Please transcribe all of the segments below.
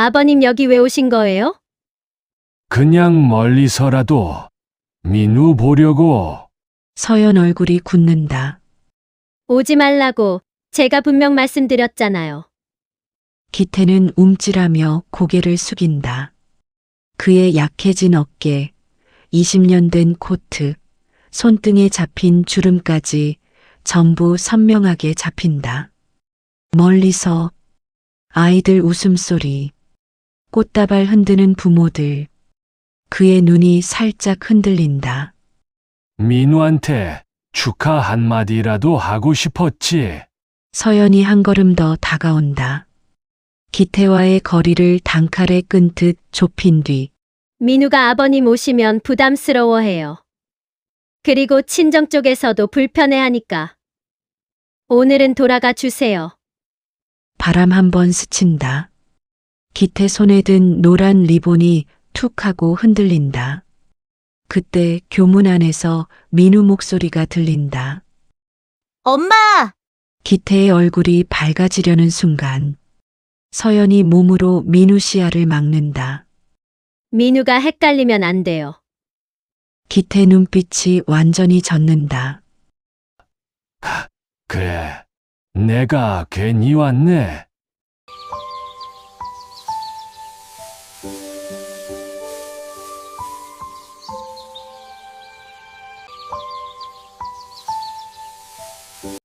아버님 여기 왜 오신 거예요? 그냥 멀리서라도 민우 보려고. 서연 얼굴이 굳는다. 오지 말라고 제가 분명 말씀드렸잖아요. 기태는 움찔하며 고개를 숙인다. 그의 약해진 어깨, 20년 된 코트, 손등에 잡힌 주름까지 전부 선명하게 잡힌다. 멀리서 아이들 웃음소리, 꽃다발 흔드는 부모들, 그의 눈이 살짝 흔들린다. 민우한테 축하 한마디라도 하고 싶었지. 서연이 한 걸음 더 다가온다. 기태와의 거리를 단칼에 끈 듯 좁힌 뒤 민우가 아버님 오시면 부담스러워해요. 그리고 친정 쪽에서도 불편해하니까. 오늘은 돌아가 주세요. 바람 한 번 스친다. 기태 손에 든 노란 리본이 툭 하고 흔들린다. 그때 교문 안에서 민우 목소리가 들린다. 엄마! 기태의 얼굴이 밝아지려는 순간 서연이 몸으로 민우 시야를 막는다. 민우가 헷갈리면 안 돼요. 기태 눈빛이 완전히 젖는다. 그래, 내가 괜히 왔네.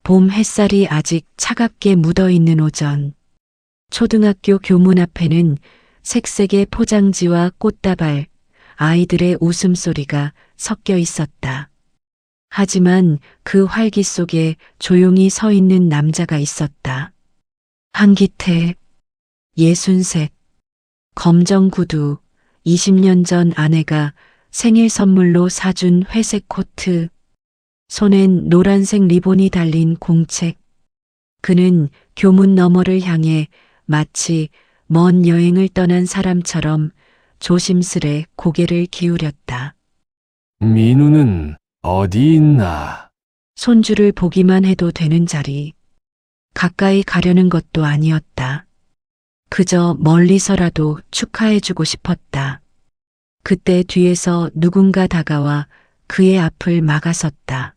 봄 햇살이 아직 차갑게 묻어있는 오전. 초등학교 교문 앞에는 색색의 포장지와 꽃다발, 아이들의 웃음소리가 섞여 있었다. 하지만 그 활기 속에 조용히 서 있는 남자가 있었다. 한기태, 63, 검정 구두, 20년 전 아내가 생일 선물로 사준 회색 코트, 손엔 노란색 리본이 달린 공책. 그는 교문 너머를 향해 마치 먼 여행을 떠난 사람처럼 조심스레 고개를 기울였다. 민우는 어디 있나? 손주를 보기만 해도 되는 자리. 가까이 가려는 것도 아니었다. 그저 멀리서라도 축하해주고 싶었다. 그때 뒤에서 누군가 다가와 그의 앞을 막아섰다.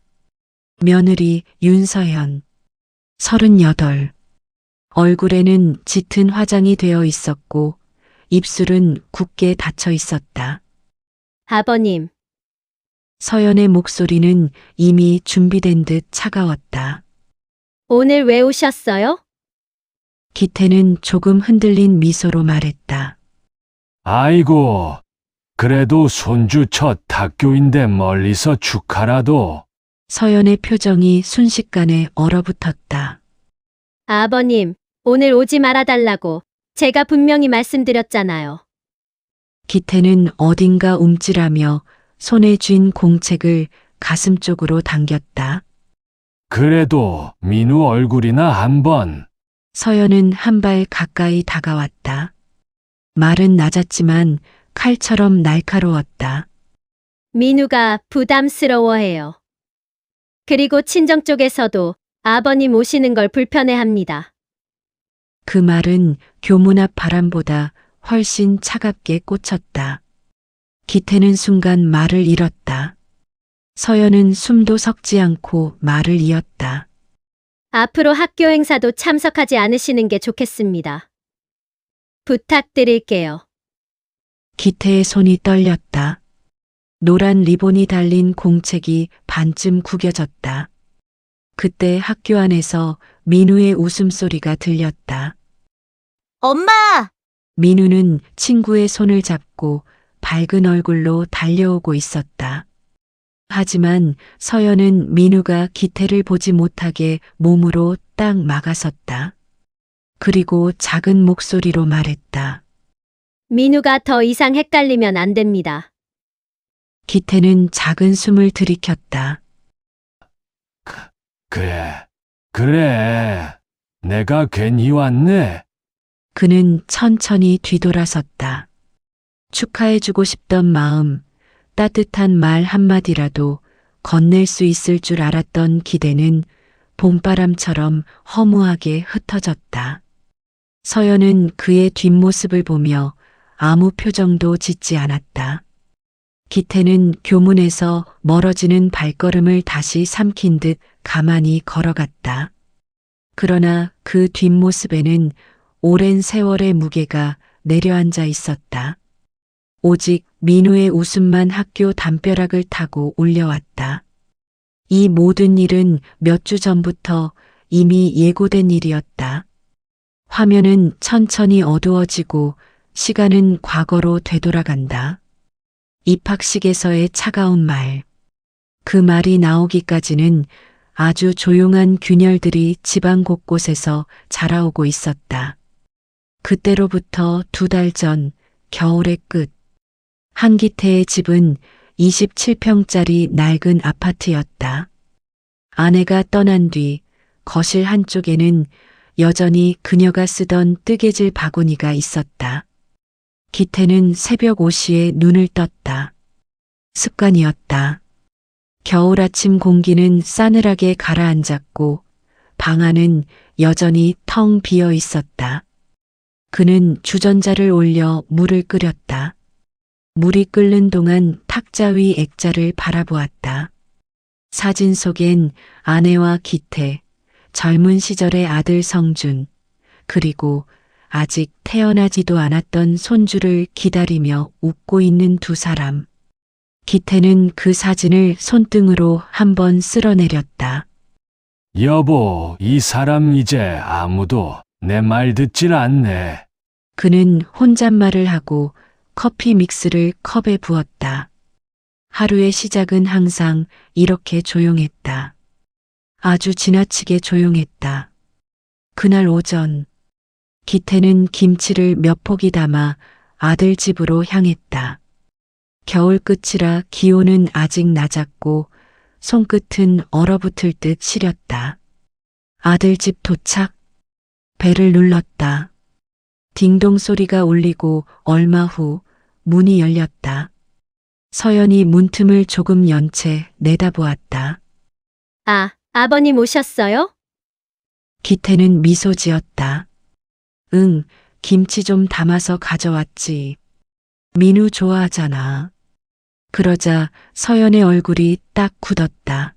며느리 윤서연, 38. 얼굴에는 짙은 화장이 되어 있었고 입술은 굳게 닫혀 있었다. 아버님, 서연의 목소리는 이미 준비된 듯 차가웠다. 오늘 왜 오셨어요? 기태는 조금 흔들린 미소로 말했다. 아이고, 그래도 손주 첫 학교인데 멀리서 축하라도. 서연의 표정이 순식간에 얼어붙었다. 아버님, 오늘 오지 말아달라고 제가 분명히 말씀드렸잖아요. 기태는 어딘가 움찔하며 손에 쥔 공책을 가슴 쪽으로 당겼다. 그래도 민우 얼굴이나 한번. 서연은 한 발 가까이 다가왔다. 말은 낮았지만 칼처럼 날카로웠다. 민우가 부담스러워해요. 그리고 친정 쪽에서도 아버님 오시는 걸 불편해합니다. 그 말은 교문 앞 바람보다 훨씬 차갑게 꽂혔다. 기태는 순간 말을 잃었다. 서연은 숨도 섞지 않고 말을 이었다. 앞으로 학교 행사도 참석하지 않으시는 게 좋겠습니다. 부탁드릴게요. 기태의 손이 떨렸다. 노란 리본이 달린 공책이 반쯤 구겨졌다. 그때 학교 안에서 민우의 웃음소리가 들렸다. 엄마! 민우는 친구의 손을 잡고 밝은 얼굴로 달려오고 있었다. 하지만 서연은 민우가 기태를 보지 못하게 몸으로 딱 막아섰다. 그리고 작은 목소리로 말했다. 민우가 더 이상 헷갈리면 안 됩니다. 기태는 작은 숨을 들이켰다. 그래. 내가 괜히 왔네. 그는 천천히 뒤돌아섰다. 축하해주고 싶던 마음, 따뜻한 말 한마디라도 건넬 수 있을 줄 알았던 기대는 봄바람처럼 허무하게 흩어졌다. 서연은 그의 뒷모습을 보며 아무 표정도 짓지 않았다. 기태는 교문에서 멀어지는 발걸음을 다시 삼킨 듯 가만히 걸어갔다. 그러나 그 뒷모습에는 오랜 세월의 무게가 내려앉아 있었다. 오직 민우의 웃음만 학교 담벼락을 타고 울려왔다. 이 모든 일은 몇 주 전부터 이미 예고된 일이었다. 화면은 천천히 어두워지고 시간은 과거로 되돌아간다. 입학식에서의 차가운 말. 그 말이 나오기까지는 아주 조용한 균열들이 집안 곳곳에서 자라오고 있었다. 그때로부터 2달 전 겨울의 끝. 한기태의 집은 27평짜리 낡은 아파트였다. 아내가 떠난 뒤 거실 한쪽에는 여전히 그녀가 쓰던 뜨개질 바구니가 있었다. 기태는 새벽 5시에 눈을 떴다. 습관이었다. 겨울 아침 공기는 싸늘하게 가라앉았고 방 안은 여전히 텅 비어 있었다. 그는 주전자를 올려 물을 끓였다. 물이 끓는 동안 탁자 위 액자를 바라보았다. 사진 속엔 아내와 기태, 젊은 시절의 아들 성준, 그리고 아직 태어나지도 않았던 손주를 기다리며 웃고 있는 2사람. 기태는 그 사진을 손등으로 한번 쓸어내렸다. 여보, 이 사람 이제 아무도 내 말 듣질 않네. 그는 혼잣말을 하고 커피 믹스를 컵에 부었다. 하루의 시작은 항상 이렇게 조용했다. 아주 지나치게 조용했다. 그날 오전, 기태는 김치를 몇 포기 담아 아들 집으로 향했다. 겨울 끝이라 기온은 아직 낮았고 손끝은 얼어붙을 듯 시렸다. 아들 집 도착. 벨을 눌렀다. 딩동 소리가 울리고 얼마 후 문이 열렸다. 서연이 문틈을 조금 연 채 내다보았다. 아, 아버님 오셨어요? 기태는 미소 지었다. 응, 김치 좀 담아서 가져왔지. 민우 좋아하잖아. 그러자 서연의 얼굴이 딱 굳었다.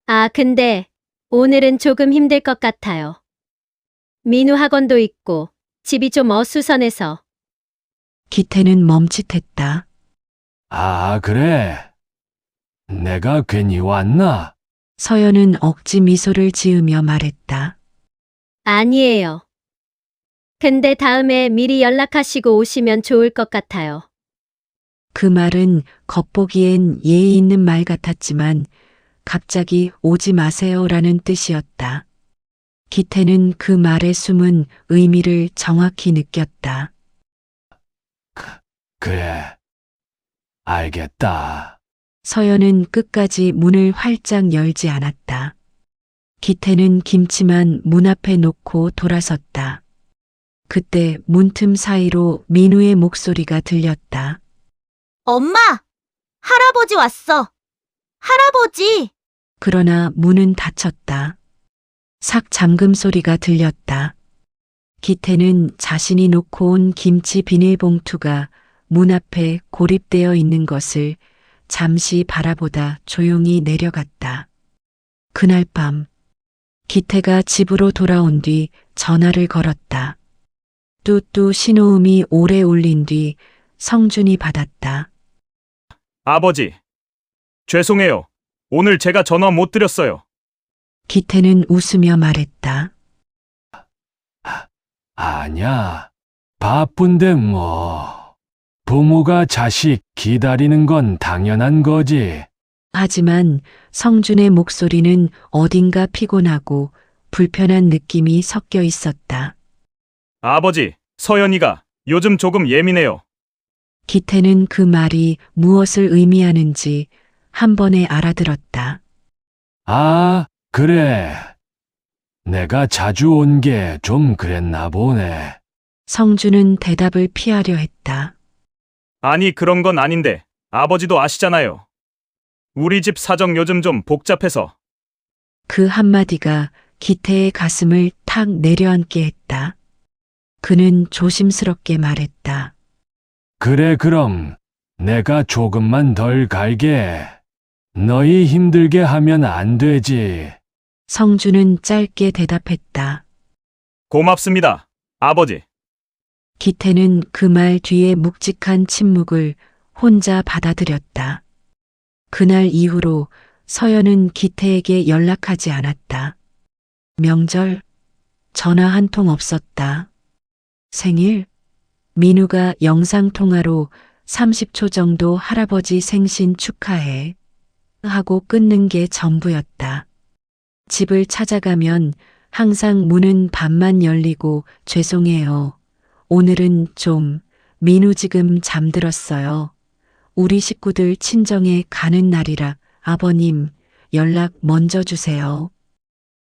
아, 근데 오늘은 조금 힘들 것 같아요. 민우 학원도 있고 집이 좀 어수선해서. 기태는 멈칫했다. 아, 그래. 내가 괜히 왔나? 서연은 억지 미소를 지으며 말했다. 아니에요. 근데 다음에 미리 연락하시고 오시면 좋을 것 같아요. 그 말은 겉보기엔 예의 있는 말 같았지만 갑자기 오지 마세요라는 뜻이었다. 기태는 그 말의 숨은 의미를 정확히 느꼈다. 그래. 알겠다. 서연은 끝까지 문을 활짝 열지 않았다. 기태는 김치만 문 앞에 놓고 돌아섰다. 그때 문틈 사이로 민우의 목소리가 들렸다. 엄마! 할아버지 왔어! 할아버지! 그러나 문은 닫혔다. 삭 잠금 소리가 들렸다. 기태는 자신이 놓고 온 김치 비닐봉투가 문 앞에 고립되어 있는 것을 잠시 바라보다 조용히 내려갔다. 그날 밤, 기태가 집으로 돌아온 뒤 전화를 걸었다. 뚜뚜 신호음이 오래 울린 뒤 성준이 받았다. 아버지, 죄송해요. 오늘 제가 전화 못 드렸어요. 기태는 웃으며 말했다. 아냐. 바쁜데 뭐. 부모가 자식 기다리는 건 당연한 거지. 하지만 성준의 목소리는 어딘가 피곤하고 불편한 느낌이 섞여 있었다. 아버지, 서연이가 요즘 조금 예민해요. 기태는 그 말이 무엇을 의미하는지 한 번에 알아들었다. 아, 그래. 내가 자주 온 게 좀 그랬나 보네. 성준은 대답을 피하려 했다. 아니, 그런 건 아닌데 아버지도 아시잖아요. 우리 집 사정 요즘 좀 복잡해서. 그 한마디가 기태의 가슴을 탁 내려앉게 했다. 그는 조심스럽게 말했다. 그래, 그럼 내가 조금만 덜 갈게. 너희 힘들게 하면 안 되지. 성주는 짧게 대답했다. 고맙습니다, 아버지. 기태는 그 말 뒤에 묵직한 침묵을 혼자 받아들였다. 그날 이후로 서연은 기태에게 연락하지 않았다. 명절, 전화 한 통 없었다. 생일, 민우가 영상통화로 30초 정도 할아버지 생신 축하해 하고 끊는 게 전부였다. 집을 찾아가면 항상 문은 반만 열리고 죄송해요. 오늘은 좀 민우 지금 잠들었어요. 우리 식구들 친정에 가는 날이라 아버님 연락 먼저 주세요.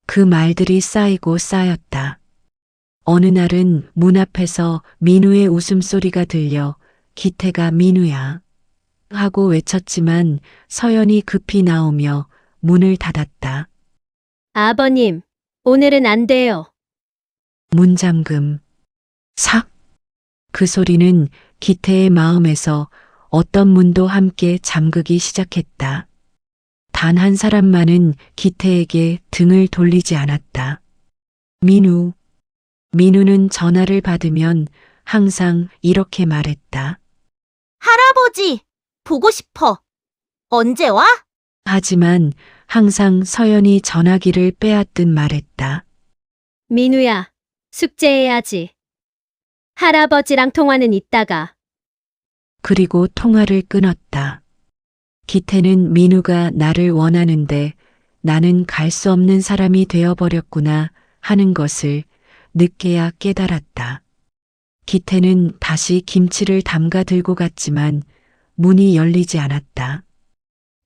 그 말들이 쌓이고 쌓였다. 어느 날은 문 앞에서 민우의 웃음소리가 들려 기태가 민우야 하고 외쳤지만 서연이 급히 나오며 문을 닫았다. 아버님, 오늘은 안 돼요. 문잠금. 삭! 그 소리는 기태의 마음에서 어떤 문도 함께 잠그기 시작했다. 단 한 사람만은 기태에게 등을 돌리지 않았다. 민우. 민우는 전화를 받으면 항상 이렇게 말했다. 할아버지, 보고 싶어. 언제 와? 하지만 항상 서연이 전화기를 빼앗듯 말했다. 민우야, 숙제해야지. 할아버지랑 통화는 이따가. 그리고 통화를 끊었다. 기태는 민우가 나를 원하는데 나는 갈 수 없는 사람이 되어버렸구나 하는 것을 늦게야 깨달았다. 기태는 다시 김치를 담가 들고 갔지만 문이 열리지 않았다.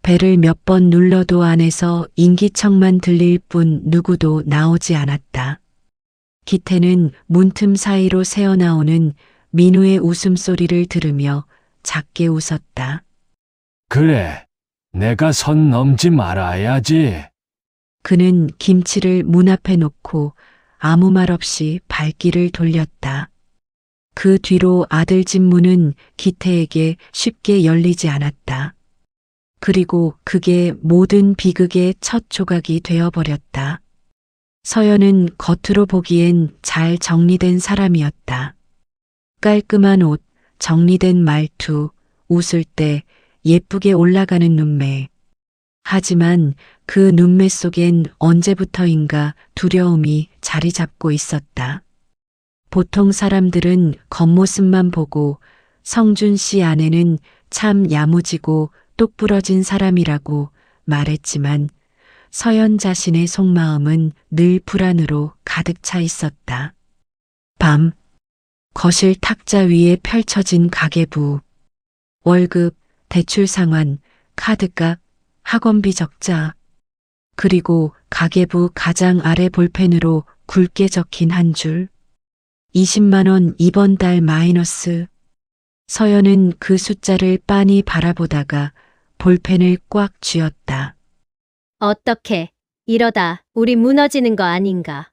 배를 몇 번 눌러도 안에서 인기척만 들릴 뿐 누구도 나오지 않았다. 기태는 문틈 사이로 새어나오는 민우의 웃음소리를 들으며 작게 웃었다. 그래, 내가 선 넘지 말아야지. 그는 김치를 문 앞에 놓고 아무 말 없이 발길을 돌렸다. 그 뒤로 아들 집 문은 기태에게 쉽게 열리지 않았다. 그리고 그게 모든 비극의 첫 조각이 되어버렸다. 서연은 겉으로 보기엔 잘 정리된 사람이었다. 깔끔한 옷, 정리된 말투, 웃을 때 예쁘게 올라가는 눈매. 하지만 그 눈매 속엔 언제부터인가 두려움이 자리 잡고 있었다. 보통 사람들은 겉모습만 보고 성준 씨 아내는 참 야무지고 똑부러진 사람이라고 말했지만 서연 자신의 속마음은 늘 불안으로 가득 차 있었다. 밤, 거실 탁자 위에 펼쳐진 가계부. 월급, 대출 상환, 카드값, 학원비 적자. 그리고 가계부 가장 아래 볼펜으로 굵게 적힌 한 줄. 20만 원 이번 달 마이너스. 서연은 그 숫자를 빤히 바라보다가 볼펜을 꽉 쥐었다. 어떻게, 이러다 우리 무너지는 거 아닌가.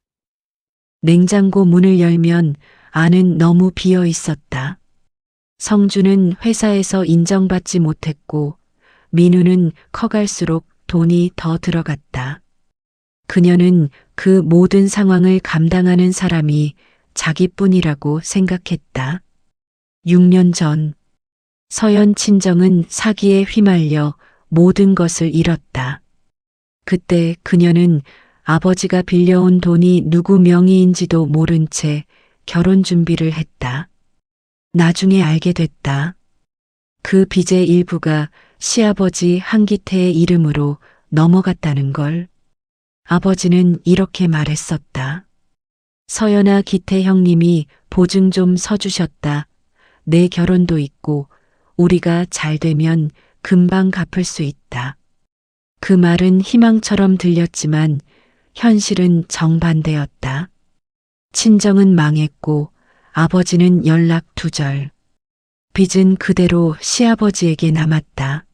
냉장고 문을 열면 안은 너무 비어 있었다. 성주는 회사에서 인정받지 못했고 민우는 커갈수록 돈이 더 들어갔다. 그녀는 그 모든 상황을 감당하는 사람이 자기뿐이라고 생각했다. 6년 전 서연 친정은 사기에 휘말려 모든 것을 잃었다. 그때 그녀는 아버지가 빌려온 돈이 누구 명의인지도 모른 채 결혼 준비를 했다. 나중에 알게 됐다. 그 빚의 일부가 시아버지 한기태의 이름으로 넘어갔다는 걸. 아버지는 이렇게 말했었다. 서연아, 기태 형님이 보증 좀 서주셨다. 내 결혼도 있고 우리가 잘 되면 금방 갚을 수 있다. 그 말은 희망처럼 들렸지만 현실은 정반대였다. 친정은 망했고 아버지는 연락 두절. 빚은 그대로 시아버지에게 남았다.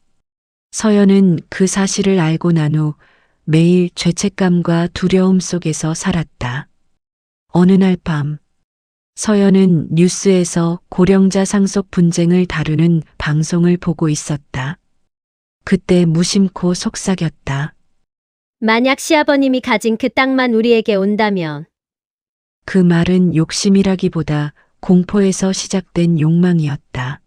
서연은 그 사실을 알고 난 후 매일 죄책감과 두려움 속에서 살았다. 어느 날 밤 서연은 뉴스에서 고령자 상속 분쟁을 다루는 방송을 보고 있었다. 그때 무심코 속삭였다. 만약 시아버님이 가진 그 땅만 우리에게 온다면 그 말은 욕심이라기보다 공포에서 시작된 욕망이었다.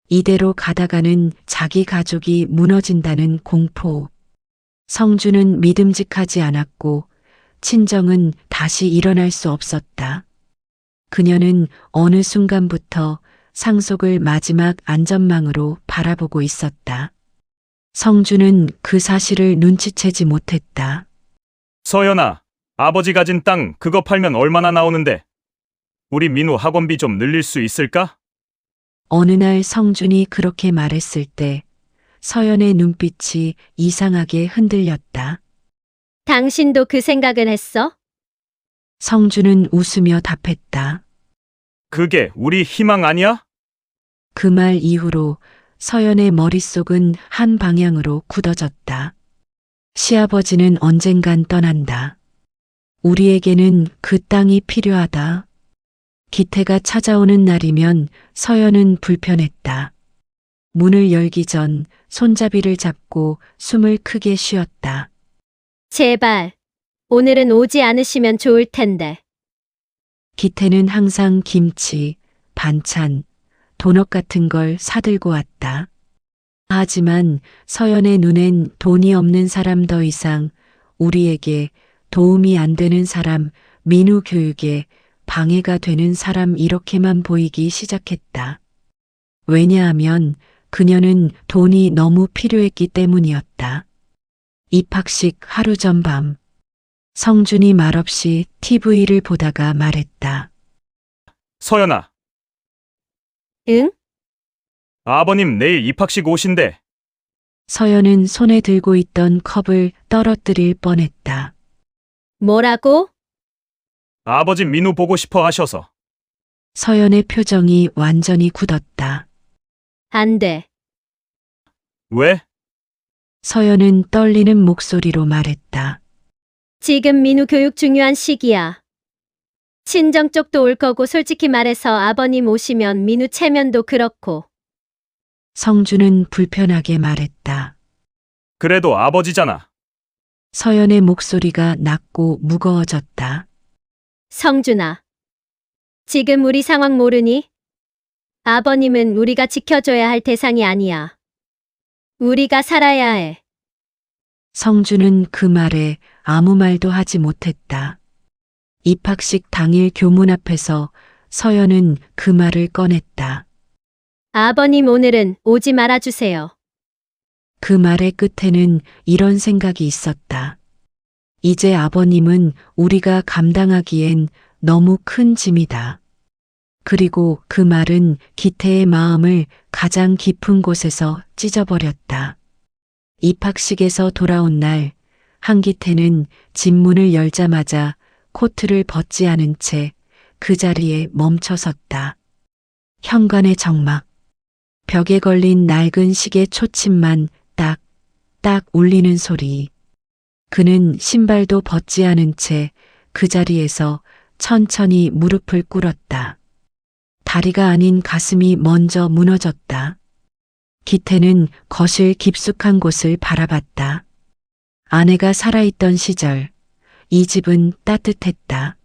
이대로 가다가는 자기 가족이 무너진다는 공포. 성주는 믿음직하지 않았고 친정은 다시 일어날 수 없었다. 그녀는 어느 순간부터 상속을 마지막 안전망으로 바라보고 있었다. 성주는 그 사실을 눈치채지 못했다. 서연아, 아버지 가진 땅 그거 팔면 얼마나 나오는데? 우리 민우 학원비 좀 늘릴 수 있을까? 어느 날 성준이 그렇게 말했을 때 서연의 눈빛이 이상하게 흔들렸다. 당신도 그 생각을 했어? 성준은 웃으며 답했다. 그게 우리 희망 아니야? 그 말 이후로 서연의 머릿속은 한 방향으로 굳어졌다. 시아버지는 언젠간 떠난다. 우리에게는 그 땅이 필요하다. 기태가 찾아오는 날이면 서연은 불편했다. 문을 열기 전 손잡이를 잡고 숨을 크게 쉬었다. 제발, 오늘은 오지 않으시면 좋을 텐데. 기태는 항상 김치, 반찬, 도넛 같은 걸 사들고 왔다. 하지만 서연의 눈엔 돈이 없는 사람 더 이상 우리에게 도움이 안 되는 사람, 민우 교육에 방해가 되는 사람 이렇게만 보이기 시작했다. 왜냐하면 그녀는 돈이 너무 필요했기 때문이었다. 입학식 하루 전 밤, 성준이 말없이 TV를 보다가 말했다. 서연아, 응? 아버님 내일 입학식 오신대. 서연은 손에 들고 있던 컵을 떨어뜨릴 뻔했다. 뭐라고? 아버지 민우 보고 싶어 하셔서. 서연의 표정이 완전히 굳었다. 안 돼. 왜? 서연은 떨리는 목소리로 말했다. 지금 민우 교육 중요한 시기야. 친정 쪽도 올 거고 솔직히 말해서 아버님 오시면 민우 체면도 그렇고. 성주는 불편하게 말했다. 그래도 아버지잖아. 서연의 목소리가 낮고 무거워졌다. 성준아. 지금 우리 상황 모르니? 아버님은 우리가 지켜줘야 할 대상이 아니야. 우리가 살아야 해. 성주는 그 말에 아무 말도 하지 못했다. 입학식 당일 교문 앞에서 서연은 그 말을 꺼냈다. 아버님 오늘은 오지 말아주세요. 그 말의 끝에는 이런 생각이 있었다. 이제 아버님은 우리가 감당하기엔 너무 큰 짐이다. 그리고 그 말은 기태의 마음을 가장 깊은 곳에서 찢어버렸다. 입학식에서 돌아온 날, 한기태는 집문을 열자마자 코트를 벗지 않은 채 그 자리에 멈춰섰다. 현관의 정막, 벽에 걸린 낡은 시계 초침만 딱, 딱 울리는 소리. 그는 신발도 벗지 않은 채 그 자리에서 천천히 무릎을 꿇었다. 다리가 아닌 가슴이 먼저 무너졌다. 기태는 거실 깊숙한 곳을 바라봤다. 아내가 살아있던 시절, 이 집은 따뜻했다.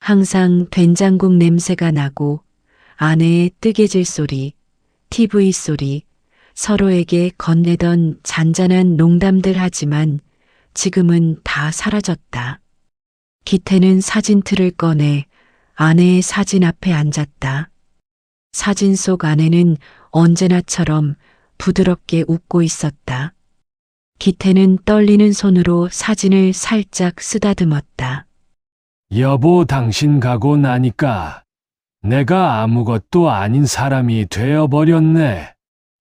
항상 된장국 냄새가 나고 아내의 뜨개질 소리, TV 소리, 서로에게 건네던 잔잔한 농담들 하지만 지금은 다 사라졌다. 기태는 사진틀을 꺼내 아내의 사진 앞에 앉았다. 사진 속 아내는 언제나처럼 부드럽게 웃고 있었다. 기태는 떨리는 손으로 사진을 살짝 쓰다듬었다. 여보, 당신 가고 나니까 내가 아무것도 아닌 사람이 되어버렸네.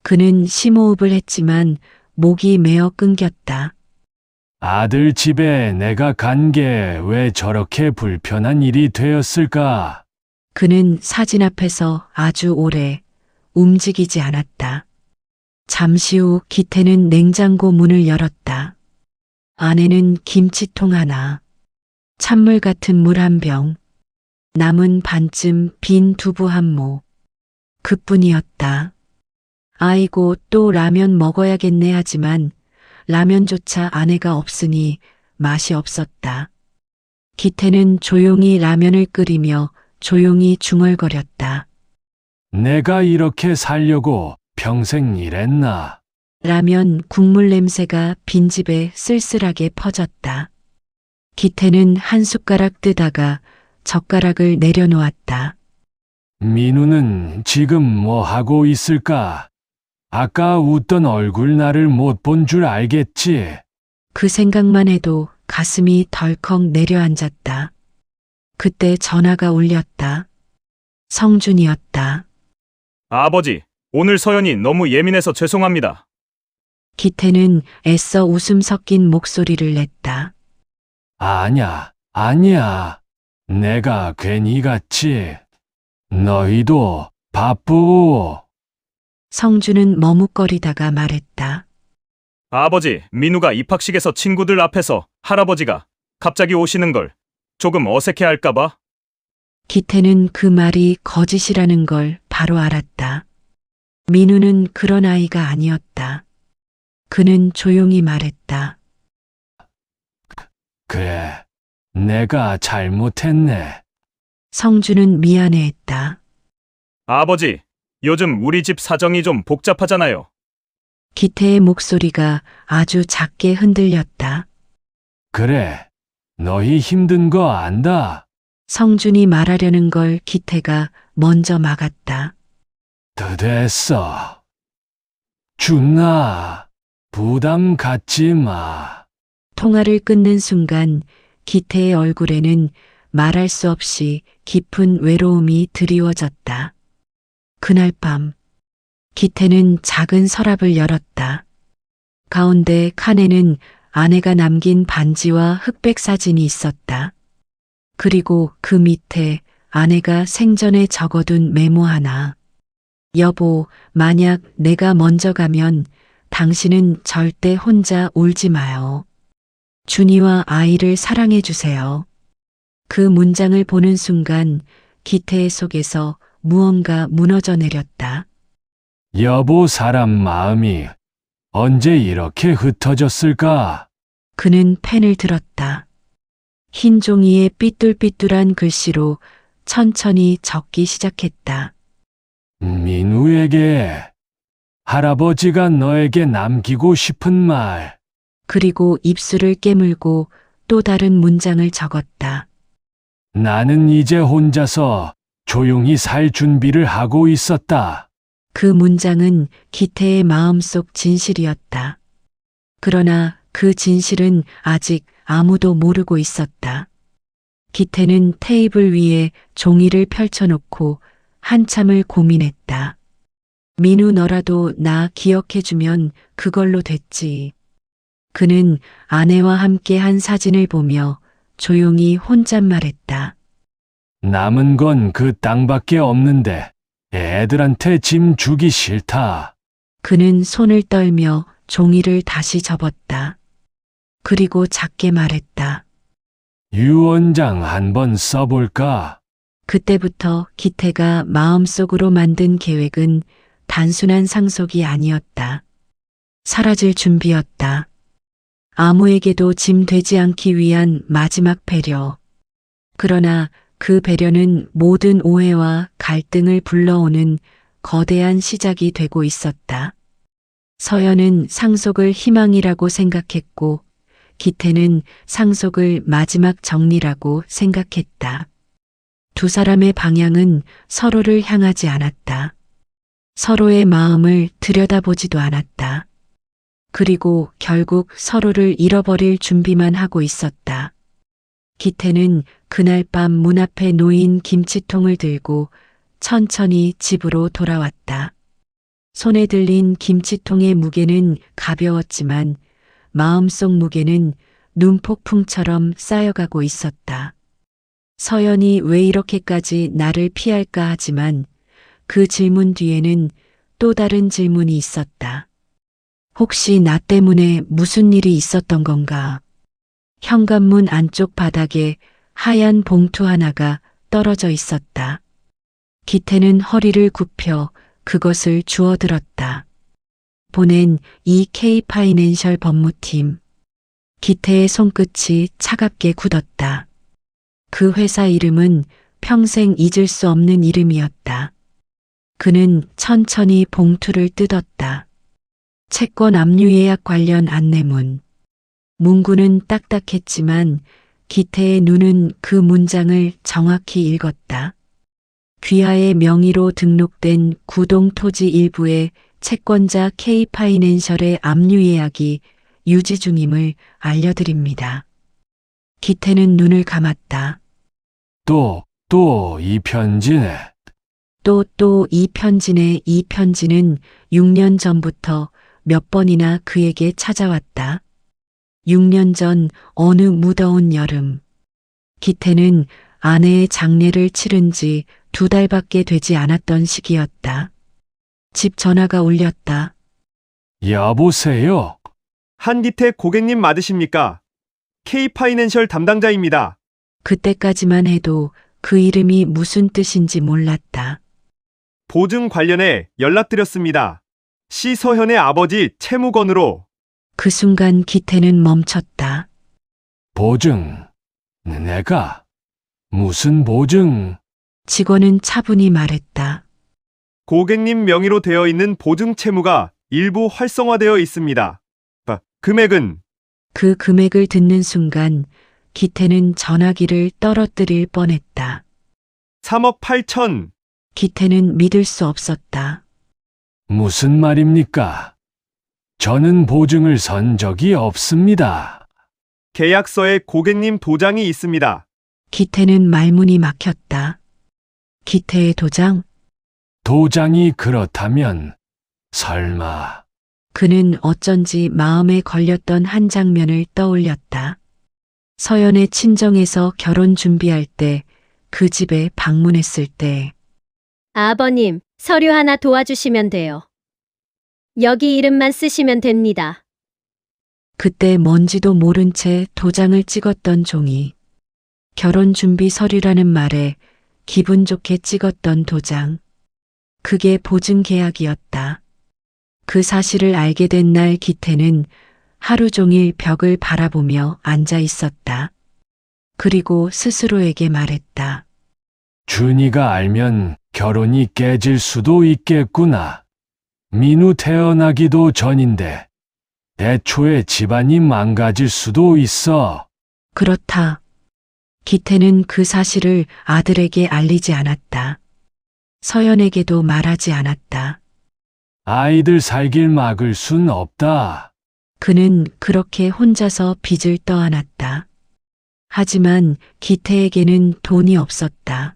그는 심호흡을 했지만 목이 메어 끊겼다. 아들 집에 내가 간 게 왜 저렇게 불편한 일이 되었을까? 그는 사진 앞에서 아주 오래 움직이지 않았다. 잠시 후 기태는 냉장고 문을 열었다. 안에는 김치통 하나, 찬물 같은 물 한 병, 남은 반쯤 빈 두부 한 모. 그뿐이었다. 아이고, 또 라면 먹어야겠네 하지만 라면조차 아내가 없으니 맛이 없었다. 기태는 조용히 라면을 끓이며 조용히 중얼거렸다. 내가 이렇게 살려고 평생 일했나? 라면 국물 냄새가 빈집에 쓸쓸하게 퍼졌다. 기태는 한 숟가락 뜨다가 젓가락을 내려놓았다. 민우는 지금 뭐 하고 있을까? 아까 웃던 얼굴 나를 못 본 줄 알겠지? 그 생각만 해도 가슴이 덜컥 내려앉았다. 그때 전화가 울렸다. 성준이었다. 아버지, 오늘 서연이 너무 예민해서 죄송합니다. 기태는 애써 웃음 섞인 목소리를 냈다. 아냐, 아니야. 내가 괜히 갔지. 너희도 바쁘. 성준은 머뭇거리다가 말했다. 아버지, 민우가 입학식에서 친구들 앞에서 할아버지가 갑자기 오시는 걸 조금 어색해 할까봐? 기태는 그 말이 거짓이라는 걸 바로 알았다. 민우는 그런 아이가 아니었다. 그는 조용히 말했다. 그래, 내가 잘못했네. 성준은 미안해했다. 아버지, 요즘 우리 집 사정이 좀 복잡하잖아요. 기태의 목소리가 아주 작게 흔들렸다. 그래, 너희 힘든 거 안다. 성준이 말하려는 걸 기태가 먼저 막았다. 됐어. 준나, 부담 갖지 마. 통화를 끊는 순간 기태의 얼굴에는 말할 수 없이 깊은 외로움이 드리워졌다. 그날 밤 기태는 작은 서랍을 열었다. 가운데 칸에는 아내가 남긴 반지와 흑백 사진이 있었다. 그리고 그 밑에 아내가 생전에 적어둔 메모 하나. 여보, 만약 내가 먼저 가면 당신은 절대 혼자 울지 마요. 준이와 아이를 사랑해 주세요. 그 문장을 보는 순간 기태의 속에서 무언가 무너져 내렸다. 여보 사람 마음이 언제 이렇게 흩어졌을까? 그는 펜을 들었다. 흰 종이에 삐뚤삐뚤한 글씨로 천천히 적기 시작했다. 민우에게 할아버지가 너에게 남기고 싶은 말. 그리고 입술을 깨물고 또 다른 문장을 적었다. 나는 이제 혼자서 조용히 살 준비를 하고 있었다. 그 문장은 기태의 마음속 진실이었다. 그러나 그 진실은 아직 아무도 모르고 있었다. 기태는 테이블 위에 종이를 펼쳐놓고 한참을 고민했다. 민우 너라도 나 기억해주면 그걸로 됐지. 그는 아내와 함께 한 사진을 보며 조용히 혼잣말했다. 남은 건 그 땅밖에 없는데 애들한테 짐 주기 싫다. 그는 손을 떨며 종이를 다시 접었다. 그리고 작게 말했다. 유언장 한번 써볼까? 그때부터 기태가 마음속으로 만든 계획은 단순한 상속이 아니었다. 사라질 준비였다. 아무에게도 짐 되지 않기 위한 마지막 배려. 그러나 그 배려는 모든 오해와 갈등을 불러오는 거대한 시작이 되고 있었다. 서연은 상속을 희망이라고 생각했고 기태는 상속을 마지막 정리라고 생각했다. 두 사람의 방향은 서로를 향하지 않았다. 서로의 마음을 들여다보지도 않았다. 그리고 결국 서로를 잃어버릴 준비만 하고 있었다. 기태는 그날 밤 문 앞에 놓인 김치통을 들고 천천히 집으로 돌아왔다. 손에 들린 김치통의 무게는 가벼웠지만 마음속 무게는 눈폭풍처럼 쌓여가고 있었다. 서연이 왜 이렇게까지 나를 피할까 하지만 그 질문 뒤에는 또 다른 질문이 있었다. 혹시 나 때문에 무슨 일이 있었던 건가? 현관문 안쪽 바닥에 하얀 봉투 하나가 떨어져 있었다. 기태는 허리를 굽혀 그것을 주워들었다. 보낸 EK 파이낸셜 법무팀. 기태의 손끝이 차갑게 굳었다. 그 회사 이름은 평생 잊을 수 없는 이름이었다. 그는 천천히 봉투를 뜯었다. 채권 압류 예약 관련 안내문. 문구는 딱딱했지만 기태의 눈은 그 문장을 정확히 읽었다. 귀하의 명의로 등록된 구동 토지 일부의 채권자 K파이낸셜의 압류 예약이 유지 중임을 알려드립니다. 기태는 눈을 감았다. 또 이 편지네. 또 이 편지는 6년 전부터 몇 번이나 그에게 찾아왔다. 6년 전 어느 무더운 여름. 기태는 아내의 장례를 치른 지 2달밖에 되지 않았던 시기였다. 집 전화가 울렸다. 여보세요? 한기태 고객님 맞으십니까? K파이낸셜 담당자입니다. 그때까지만 해도 그 이름이 무슨 뜻인지 몰랐다. 보증 관련해 연락드렸습니다. 시서현의 아버지 채무건으로. 그 순간 기태는 멈췄다. 보증. 내가? 무슨 보증? 직원은 차분히 말했다. 고객님 명의로 되어 있는 보증 채무가 일부 활성화되어 있습니다. 금액은 그 금액을 듣는 순간 기태는 전화기를 떨어뜨릴 뻔했다. 3억 8천. 기태는 믿을 수 없었다. 무슨 말입니까? 저는 보증을 선 적이 없습니다. 계약서에 고객님 도장이 있습니다. 기태는 말문이 막혔다. 기태의 도장? 도장이 그렇다면 설마 그는 어쩐지 마음에 걸렸던 한 장면을 떠올렸다. 서연의 친정에서 결혼 준비할 때 그 집에 방문했을 때 아버님, 서류 하나 도와주시면 돼요. 여기 이름만 쓰시면 됩니다. 그때 뭔지도 모른 채 도장을 찍었던 종이. 결혼 준비 서류라는 말에 기분 좋게 찍었던 도장. 그게 보증 계약이었다. 그 사실을 알게 된 날 기태는 하루 종일 벽을 바라보며 앉아 있었다. 그리고 스스로에게 말했다. 준이가 알면 결혼이 깨질 수도 있겠구나. 민우 태어나기도 전인데 애초에 집안이 망가질 수도 있어. 그렇다. 기태는 그 사실을 아들에게 알리지 않았다. 서연에게도 말하지 않았다. 아이들 살길 막을 순 없다. 그는 그렇게 혼자서 빚을 떠안았다. 하지만 기태에게는 돈이 없었다.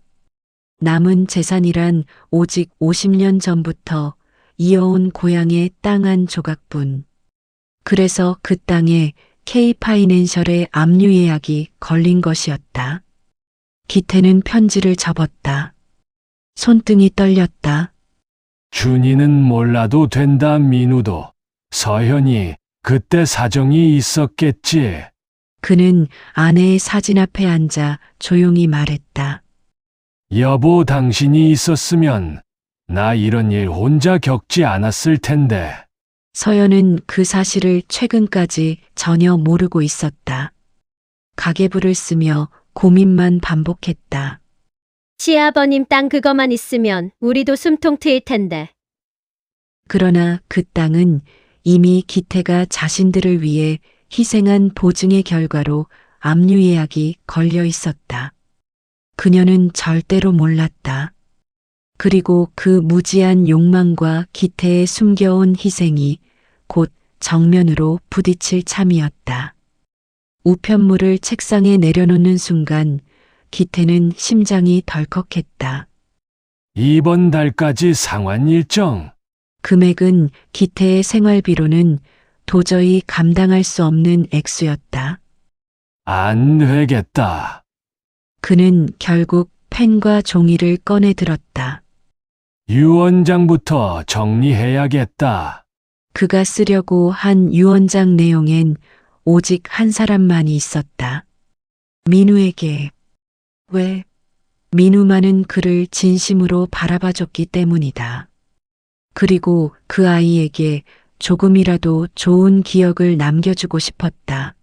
남은 재산이란 오직 50년 전부터 이어온 고향의 땅 한 조각뿐. 그래서 그 땅에 K파이낸셜의 압류 예약이 걸린 것이었다. 기태는 편지를 접었다. 손등이 떨렸다. 준이는 몰라도 된다. 민우도 서현이 그때 사정이 있었겠지. 그는 아내의 사진 앞에 앉아 조용히 말했다. 여보, 당신이 있었으면 나 이런 일 혼자 겪지 않았을 텐데. 서연은 그 사실을 최근까지 전혀 모르고 있었다. 가계부를 쓰며 고민만 반복했다. 시아버님 땅 그거만 있으면 우리도 숨통 트일 텐데. 그러나 그 땅은 이미 기태가 자신들을 위해 희생한 보증의 결과로 압류 예약이 걸려 있었다. 그녀는 절대로 몰랐다. 그리고 그 무지한 욕망과 기태의 숨겨온 희생이 곧 정면으로 부딪힐 참이었다. 우편물을 책상에 내려놓는 순간 기태는 심장이 덜컥했다. 이번 달까지 상환 일정. 금액은 기태의 생활비로는 도저히 감당할 수 없는 액수였다. 안 되겠다. 그는 결국 펜과 종이를 꺼내 들었다. 유언장부터 정리해야겠다. 그가 쓰려고 한 유언장 내용엔 오직 한 사람만이 있었다. 민우에게. 왜? 민우만은 그를 진심으로 바라봐줬기 때문이다. 그리고 그 아이에게 조금이라도 좋은 기억을 남겨주고 싶었다.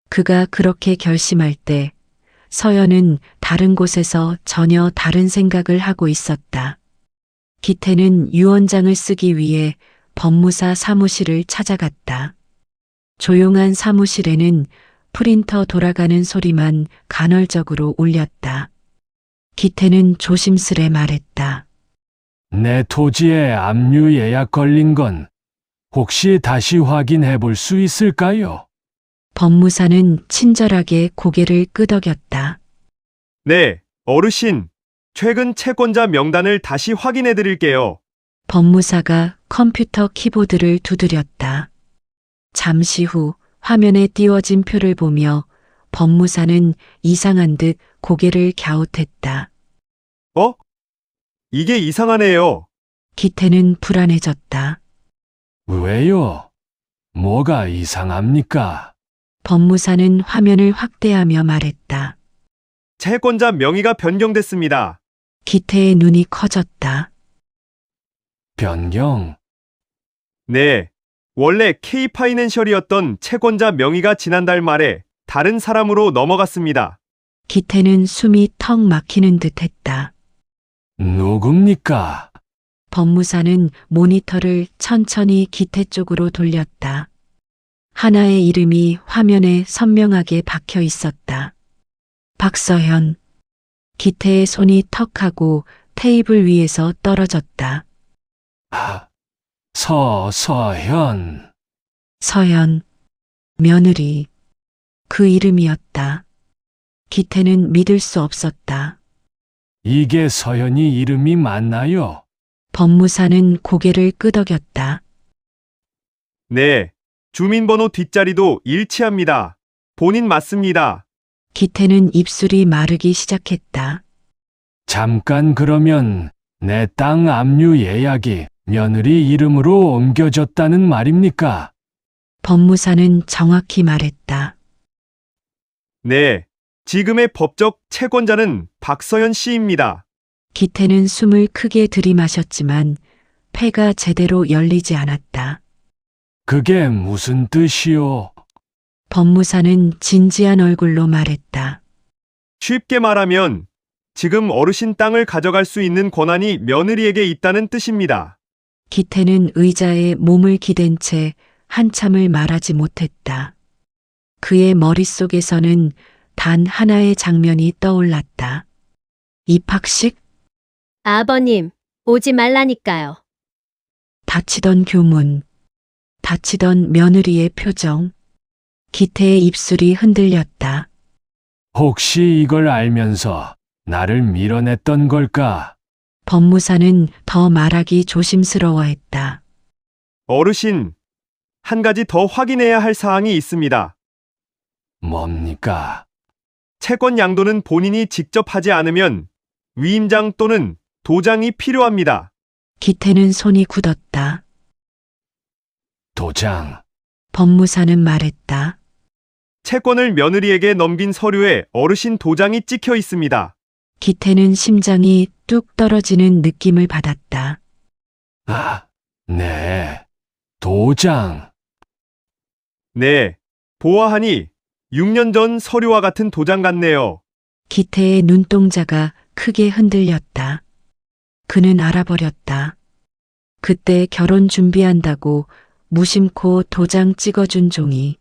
그가 그렇게 결심할 때 서연은 다른 곳에서 전혀 다른 생각을 하고 있었다. 기태는 유언장을 쓰기 위해 법무사 사무실을 찾아갔다. 조용한 사무실에는 프린터 돌아가는 소리만 간헐적으로 울렸다. 기태는 조심스레 말했다. 내 토지에 압류 예약 걸린 건 혹시 다시 확인해 볼 수 있을까요? 법무사는 친절하게 고개를 끄덕였다. 네, 어르신. 최근 채권자 명단을 다시 확인해 드릴게요. 법무사가 컴퓨터 키보드를 두드렸다. 잠시 후 화면에 띄워진 표를 보며 법무사는 이상한 듯 고개를 갸웃했다. 어? 이게 이상하네요. 기태는 불안해졌다. 왜요? 뭐가 이상합니까? 법무사는 화면을 확대하며 말했다. 채권자 명의가 변경됐습니다. 기태의 눈이 커졌다. 변경. 네. 원래 K파이낸셜이었던 채권자 명의가 지난달 말에 다른 사람으로 넘어갔습니다. 기태는 숨이 턱 막히는 듯 했다. 누굽니까? 법무사는 모니터를 천천히 기태 쪽으로 돌렸다. 하나의 이름이 화면에 선명하게 박혀 있었다. 박서현. 기태의 손이 턱하고 테이블 위에서 떨어졌다. 아, 서현. 서현. 며느리. 그 이름이었다. 기태는 믿을 수 없었다. 이게 서현이 이름이 맞나요? 법무사는 고개를 끄덕였다. 네. 주민번호 뒷자리도 일치합니다. 본인 맞습니다. 기태는 입술이 마르기 시작했다. 잠깐 그러면 내 땅 압류 예약이 며느리 이름으로 옮겨졌다는 말입니까? 법무사는 정확히 말했다. 네. 지금의 법적 채권자는 박서연 씨입니다. 기태는 숨을 크게 들이마셨지만 폐가 제대로 열리지 않았다. 그게 무슨 뜻이요? 법무사는 진지한 얼굴로 말했다. 쉽게 말하면 지금 어르신 땅을 가져갈 수 있는 권한이 며느리에게 있다는 뜻입니다. 기태는 의자에 몸을 기댄 채 한참을 말하지 못했다. 그의 머릿속에서는 단 하나의 장면이 떠올랐다. 입학식? 아버님, 오지 말라니까요. 닫히던 교문, 닫히던 며느리의 표정, 기태의 입술이 흔들렸다. 혹시 이걸 알면서 나를 밀어냈던 걸까? 법무사는 더 말하기 조심스러워했다. 어르신, 한 가지 더 확인해야 할 사항이 있습니다. 뭡니까? 채권 양도는 본인이 직접 하지 않으면 위임장 또는 도장이 필요합니다. 기태는 손이 굳었다. 도장. 법무사는 말했다. 채권을 며느리에게 넘긴 서류에 어르신 도장이 찍혀 있습니다. 기태는 심장이 뚝 떨어지는 느낌을 받았다. 아, 네. 도장. 네, 보아하니 6년 전 서류와 같은 도장 같네요. 기태의 눈동자가 크게 흔들렸다. 그는 알아버렸다. 그때 결혼 준비한다고 무심코 도장 찍어준 종이.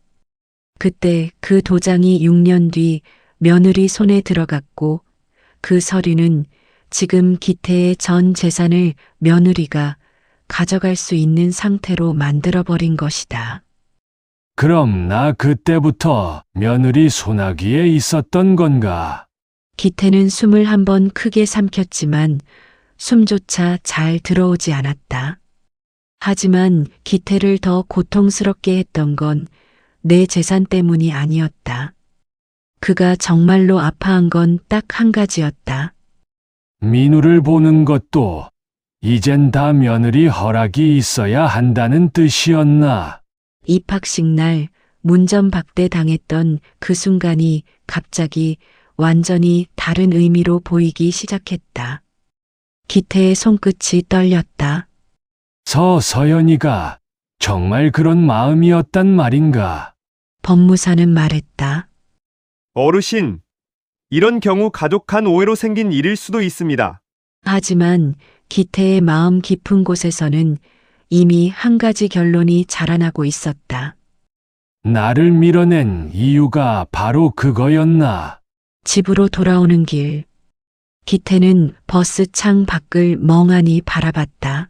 그때 그 도장이 6년 뒤 며느리 손에 들어갔고 그 서류는 지금 기태의 전 재산을 며느리가 가져갈 수 있는 상태로 만들어버린 것이다. 그럼 나 그때부터 며느리 손아귀에 있었던 건가? 기태는 숨을 한번 크게 삼켰지만 숨조차 잘 들어오지 않았다. 하지만 기태를 더 고통스럽게 했던 건 내 재산 때문이 아니었다. 그가 정말로 아파한 건 딱 한 가지였다. 민우를 보는 것도 이젠 다 며느리 허락이 있어야 한다는 뜻이었나? 입학식 날 문전박대 당했던 그 순간이 갑자기 완전히 다른 의미로 보이기 시작했다. 기태의 손끝이 떨렸다. 서연이가 정말 그런 마음이었단 말인가? 법무사는 말했다. 어르신, 이런 경우 가족 간 오해로 생긴 일일 수도 있습니다. 하지만 기태의 마음 깊은 곳에서는 이미 한 가지 결론이 자라나고 있었다. 나를 밀어낸 이유가 바로 그거였나? 집으로 돌아오는 길. 기태는 버스 창 밖을 멍하니 바라봤다.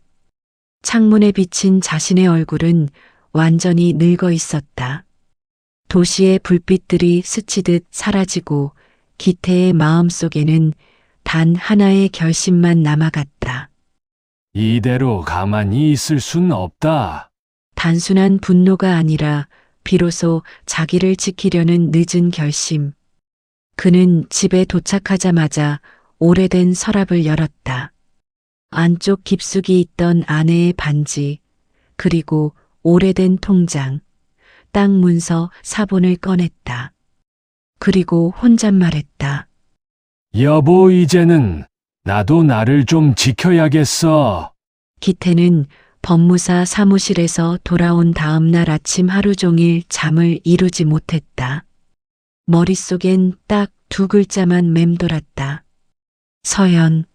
창문에 비친 자신의 얼굴은 완전히 늙어 있었다. 도시의 불빛들이 스치듯 사라지고 기태의 마음 속에는 단 하나의 결심만 남아갔다. 이대로 가만히 있을 순 없다. 단순한 분노가 아니라 비로소 자기를 지키려는 늦은 결심. 그는 집에 도착하자마자 오래된 서랍을 열었다. 안쪽 깊숙이 있던 아내의 반지, 그리고 오래된 통장, 땅 문서 사본을 꺼냈다. 그리고 혼잣말했다. 여보, 이제는 나도 나를 좀 지켜야겠어. 기태는 법무사 사무실에서 돌아온 다음 날 아침 하루 종일 잠을 이루지 못했다. 머릿속엔 딱 두 글자만 맴돌았다. 서연.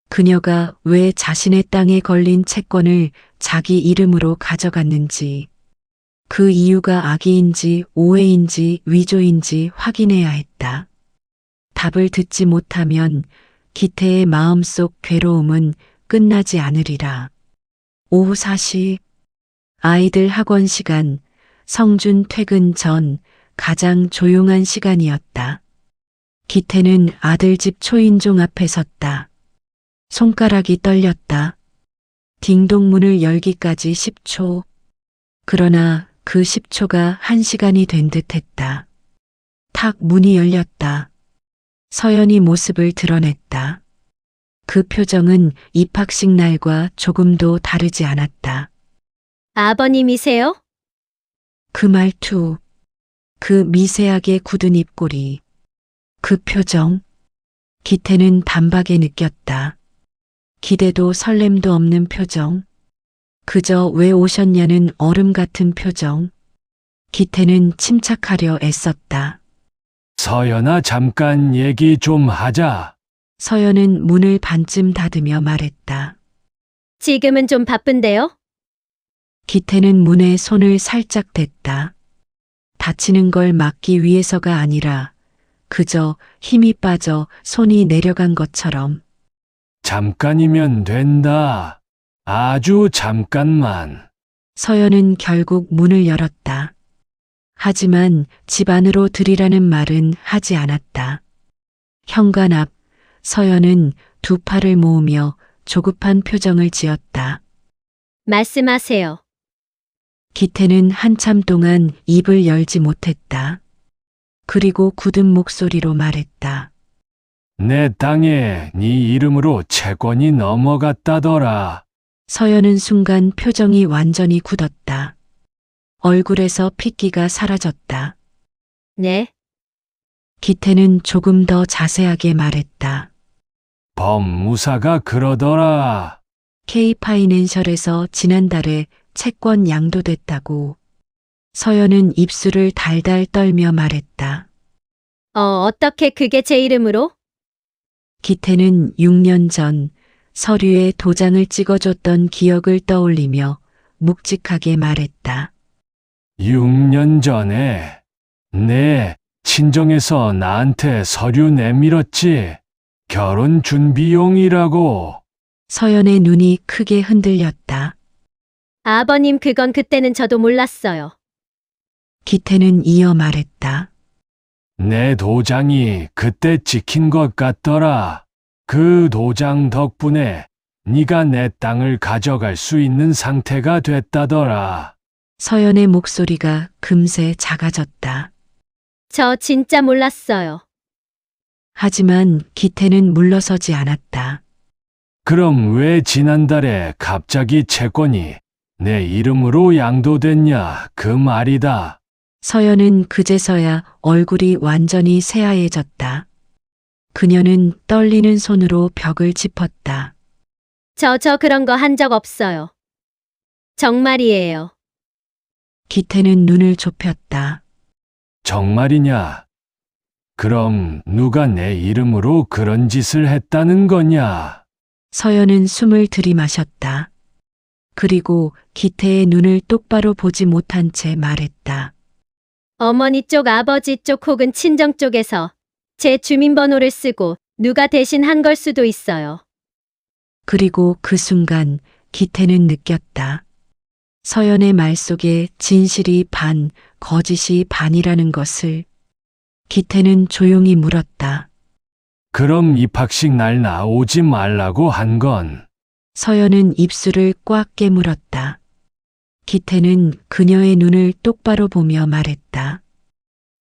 그녀가 왜 자신의 땅에 걸린 채권을 자기 이름으로 가져갔는지, 그 이유가 악의인지 오해인지 위조인지 확인해야 했다. 답을 듣지 못하면 기태의 마음속 괴로움은 끝나지 않으리라. 오후 4시, 아이들 학원 시간, 성준 퇴근 전 가장 조용한 시간이었다. 기태는 아들 집 초인종 앞에 섰다. 손가락이 떨렸다. 딩동문을 열기까지 10초. 그러나 그 10초가 1시간이 된 듯했다. 탁 문이 열렸다. 서연이 모습을 드러냈다. 그 표정은 입학식 날과 조금도 다르지 않았다. 아버님이세요? 그 말투, 그 미세하게 굳은 입꼬리, 그 표정. 기태는 단박에 느꼈다. 기대도 설렘도 없는 표정. 그저 왜 오셨냐는 얼음 같은 표정. 기태는 침착하려 애썼다. 서연아, 잠깐 얘기 좀 하자. 서연은 문을 반쯤 닫으며 말했다. 지금은 좀 바쁜데요? 기태는 문에 손을 살짝 댔다. 다치는 걸 막기 위해서가 아니라 그저 힘이 빠져 손이 내려간 것처럼. 잠깐이면 된다. 아주 잠깐만. 서연은 결국 문을 열었다. 하지만 집 안으로 들이라는 말은 하지 않았다. 현관 앞 서연은 두 팔을 모으며 조급한 표정을 지었다. 말씀하세요. 기태는 한참 동안 입을 열지 못했다. 그리고 굳은 목소리로 말했다. 내 땅에 네 이름으로 채권이 넘어갔다더라. 서연은 순간 표정이 완전히 굳었다. 얼굴에서 핏기가 사라졌다. 네. 기태는 조금 더 자세하게 말했다. 법무사가 그러더라. K파이낸셜에서 지난달에 채권 양도됐다고. 서연은 입술을 달달 떨며 말했다. 어떻게 그게 제 이름으로? 기태는 6년 전 서류에 도장을 찍어줬던 기억을 떠올리며 묵직하게 말했다. 6년 전에 내 친정에서 나한테 서류 내밀었지. 결혼 준비용이라고. 서연의 눈이 크게 흔들렸다. 아버님, 그건 그때는 저도 몰랐어요. 기태는 이어 말했다. 내 도장이 그때 찍힌 것 같더라. 그 도장 덕분에 네가 내 땅을 가져갈 수 있는 상태가 됐다더라. 서연의 목소리가 금세 작아졌다. 저 진짜 몰랐어요. 하지만 기태는 물러서지 않았다. 그럼 왜 지난달에 갑자기 채권이 내 이름으로 양도됐냐 그 말이다. 서연은 그제서야 얼굴이 완전히 새하얘졌다. 그녀는 떨리는 손으로 벽을 짚었다. 저 그런 거 한 적 없어요. 정말이에요. 기태는 눈을 좁혔다. 정말이냐? 그럼 누가 내 이름으로 그런 짓을 했다는 거냐? 서연은 숨을 들이마셨다. 그리고 기태의 눈을 똑바로 보지 못한 채 말했다. 어머니 쪽, 아버지 쪽 혹은 친정 쪽에서 제 주민번호를 쓰고 누가 대신 한 걸 수도 있어요. 그리고 그 순간 기태는 느꼈다. 서연의 말 속에 진실이 반, 거짓이 반이라는 것을. 기태는 조용히 물었다. 그럼 입학식 날 나오지 말라고 한 건 서연은 입술을 꽉 깨물었다. 기태는 그녀의 눈을 똑바로 보며 말했다.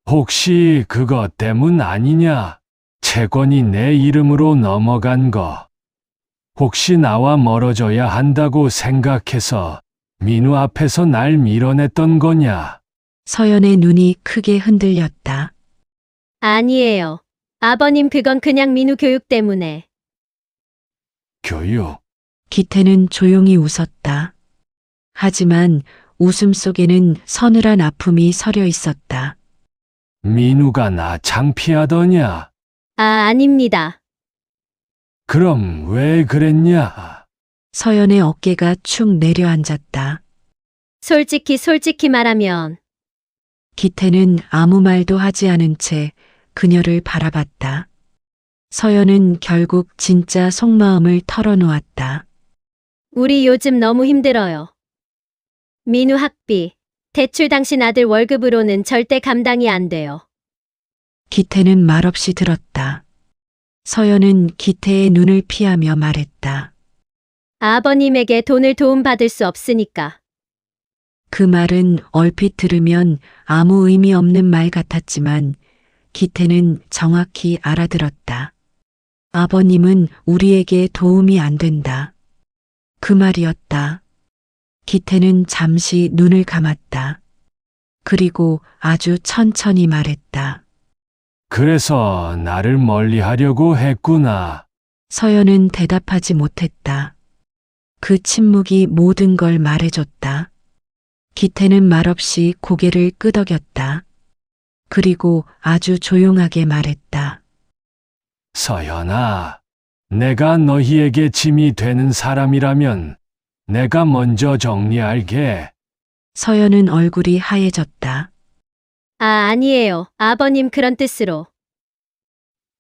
혹시 그것 때문 아니냐? 채권이 내 이름으로 넘어간 거. 혹시 나와 멀어져야 한다고 생각해서 민우 앞에서 날 밀어냈던 거냐? 서연의 눈이 크게 흔들렸다. 아니에요. 아버님, 그건 그냥 민우 교육 때문에. 교육. 기태는 조용히 웃었다. 하지만 웃음 속에는 서늘한 아픔이 서려 있었다. 민우가 나 창피하더냐? 아닙니다. 그럼 왜 그랬냐? 서연의 어깨가 축 내려앉았다. 솔직히 말하면 기태는 아무 말도 하지 않은 채 그녀를 바라봤다. 서연은 결국 진짜 속마음을 털어놓았다. 우리 요즘 너무 힘들어요. 민우 학비, 대출 당신 아들 월급으로는 절대 감당이 안 돼요. 기태는 말없이 들었다. 서연은 기태의 눈을 피하며 말했다. 아버님에게 돈을 도움받을 수 없으니까. 그 말은 얼핏 들으면 아무 의미 없는 말 같았지만 기태는 정확히 알아들었다. 아버님은 우리에게 도움이 안 된다. 그 말이었다. 기태는 잠시 눈을 감았다. 그리고 아주 천천히 말했다. 그래서 나를 멀리 하려고 했구나. 서연은 대답하지 못했다. 그 침묵이 모든 걸 말해줬다. 기태는 말없이 고개를 끄덕였다. 그리고 아주 조용하게 말했다. 서연아, 내가 너희에게 짐이 되는 사람이라면 내가 먼저 정리할게. 서연은 얼굴이 하얘졌다. 아니에요. 아버님 그런 뜻으로.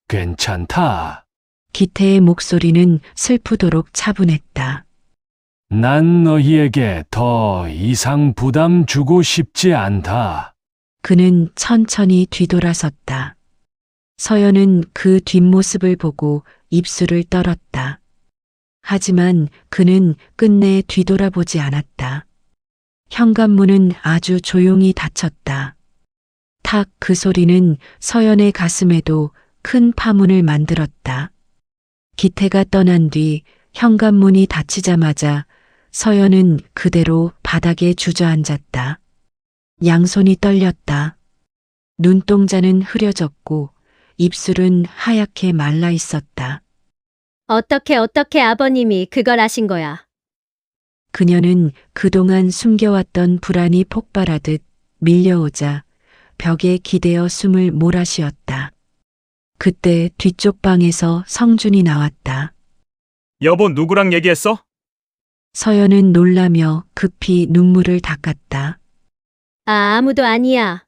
괜찮다. 기태의 목소리는 슬프도록 차분했다. 난 너희에게 더 이상 부담 주고 싶지 않다. 그는 천천히 뒤돌아섰다. 서연은 그 뒷모습을 보고 입술을 떨었다. 하지만 그는 끝내 뒤돌아보지 않았다. 현관문은 아주 조용히 닫혔다. 탁, 그 소리는 서연의 가슴에도 큰 파문을 만들었다. 기태가 떠난 뒤 현관문이 닫히자마자 서연은 그대로 바닥에 주저앉았다. 양손이 떨렸다. 눈동자는 흐려졌고 입술은 하얗게 말라 있었다. 어떻게 아버님이 그걸 아신 거야? 그녀는 그동안 숨겨왔던 불안이 폭발하듯 밀려오자 벽에 기대어 숨을 몰아쉬었다. 그때 뒤쪽 방에서 성준이 나왔다. 여보, 누구랑 얘기했어? 서연은 놀라며 급히 눈물을 닦았다. 아무도 아니야.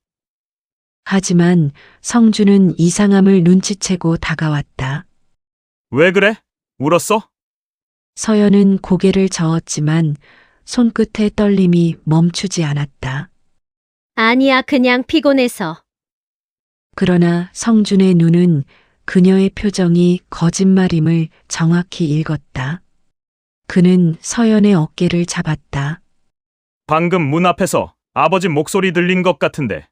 하지만 성준은 이상함을 눈치채고 다가왔다. 왜 그래? 울었어? 서연은 고개를 저었지만 손끝의 떨림이 멈추지 않았다. 아니야, 그냥 피곤해서. 그러나 성준의 눈은 그녀의 표정이 거짓말임을 정확히 읽었다. 그는 서연의 어깨를 잡았다. 방금 문 앞에서 아버지 목소리 들린 것 같은데.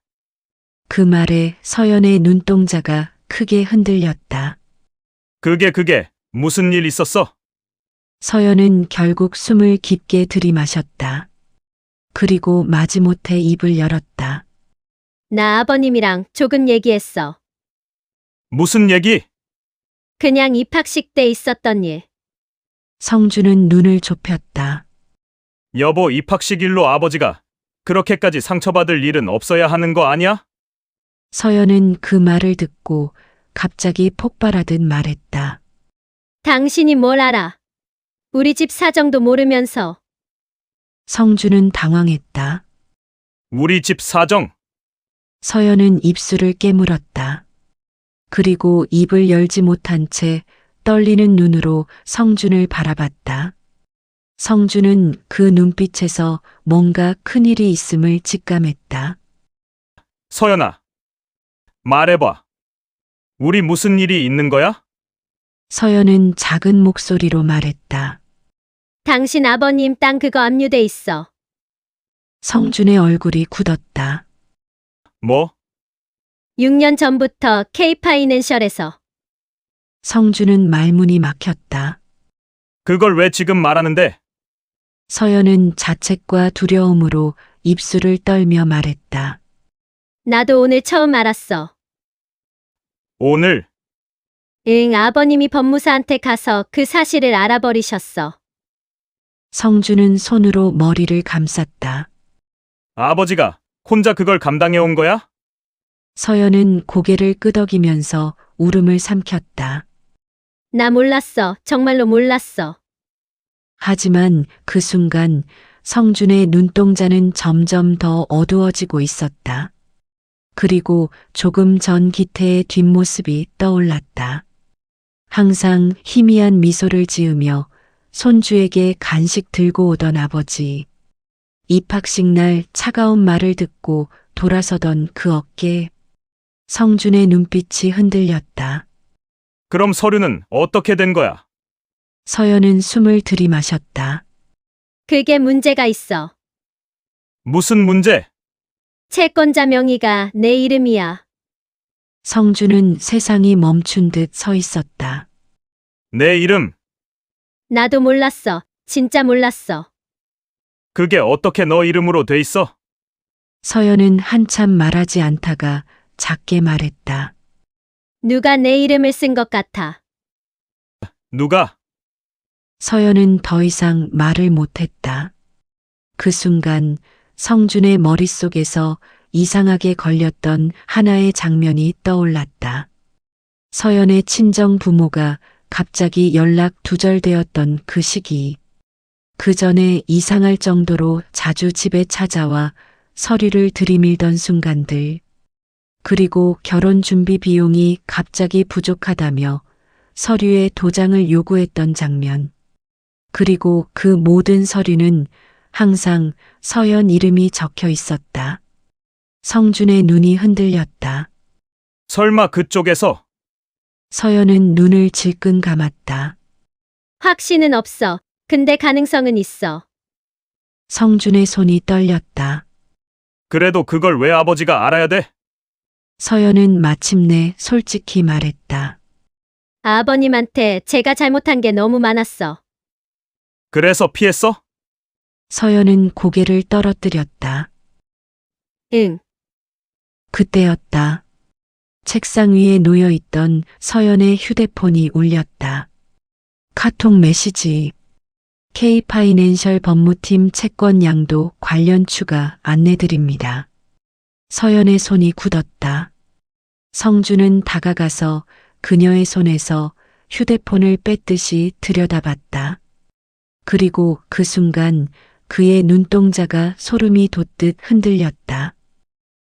그 말에 서연의 눈동자가 크게 흔들렸다. 그게 무슨 일 있었어? 서연은 결국 숨을 깊게 들이마셨다. 그리고 마지못해 입을 열었다. 나 아버님이랑 조금 얘기했어. 무슨 얘기? 그냥 입학식 때 있었던 일. 성주는 눈을 좁혔다. 여보, 입학식 일로 아버지가 그렇게까지 상처받을 일은 없어야 하는 거 아니야? 서연은 그 말을 듣고 갑자기 폭발하듯 말했다. 당신이 뭘 알아? 우리 집 사정도 모르면서. 성주는 당황했다. 우리 집 사정. 서연은 입술을 깨물었다. 그리고 입을 열지 못한 채 떨리는 눈으로 성준을 바라봤다. 성준은 그 눈빛에서 뭔가 큰일이 있음을 직감했다. 서연아, 말해봐. 우리 무슨 일이 있는 거야? 서연은 작은 목소리로 말했다. 당신 아버님 땅 그거 압류돼 있어. 성준의 얼굴이 굳었다. 뭐? 6년 전부터 K파이낸셜에서. 성준은 말문이 막혔다. 그걸 왜 지금 말하는데? 서연은 자책과 두려움으로 입술을 떨며 말했다. 나도 오늘 처음 알았어. 오늘 응, 아버님이 법무사한테 가서 그 사실을 알아버리셨어. 성준은 손으로 머리를 감쌌다. 아버지가 혼자 그걸 감당해 온 거야? 서연은 고개를 끄덕이면서 울음을 삼켰다. 나 몰랐어. 정말로 몰랐어. 하지만 그 순간 성준의 눈동자는 점점 더 어두워지고 있었다. 그리고 조금 전 기태의 뒷모습이 떠올랐다. 항상 희미한 미소를 지으며 손주에게 간식 들고 오던 아버지. 입학식 날 차가운 말을 듣고 돌아서던 그 어깨. 성준의 눈빛이 흔들렸다. 그럼 서류는 어떻게 된 거야? 서연은 숨을 들이마셨다. 그게 문제가 있어. 무슨 문제? 채권자 명의가 내 이름이야. 성준은 세상이 멈춘 듯 서 있었다. 내 이름. 나도 몰랐어. 진짜 몰랐어. 그게 어떻게 너 이름으로 돼 있어? 서연은 한참 말하지 않다가 작게 말했다. 누가 내 이름을 쓴 것 같아. 누가? 서연은 더 이상 말을 못했다. 그 순간 성준의 머릿속에서 이상하게 걸렸던 하나의 장면이 떠올랐다. 서연의 친정 부모가 갑자기 연락 두절되었던 그 시기. 그 전에 이상할 정도로 자주 집에 찾아와 서류를 들이밀던 순간들. 그리고 결혼 준비 비용이 갑자기 부족하다며 서류에 도장을 요구했던 장면. 그리고 그 모든 서류는 항상 서연 이름이 적혀 있었다. 성준의 눈이 흔들렸다. 설마 그쪽에서? 서연은 눈을 질끈 감았다. 확신은 없어. 근데 가능성은 있어. 성준의 손이 떨렸다. 그래도 그걸 왜 아버지가 알아야 돼? 서연은 마침내 솔직히 말했다. 아버님한테 제가 잘못한 게 너무 많았어. 그래서 피했어? 서연은 고개를 떨어뜨렸다. 응. 그때였다. 책상 위에 놓여 있던 서연의 휴대폰이 울렸다. 카톡 메시지. K파이낸셜 법무팀 채권 양도 관련 추가 안내드립니다. 서연의 손이 굳었다. 성준은 다가가서 그녀의 손에서 휴대폰을 뺐듯이 들여다봤다. 그리고 그 순간 그의 눈동자가 소름이 돋듯 흔들렸다.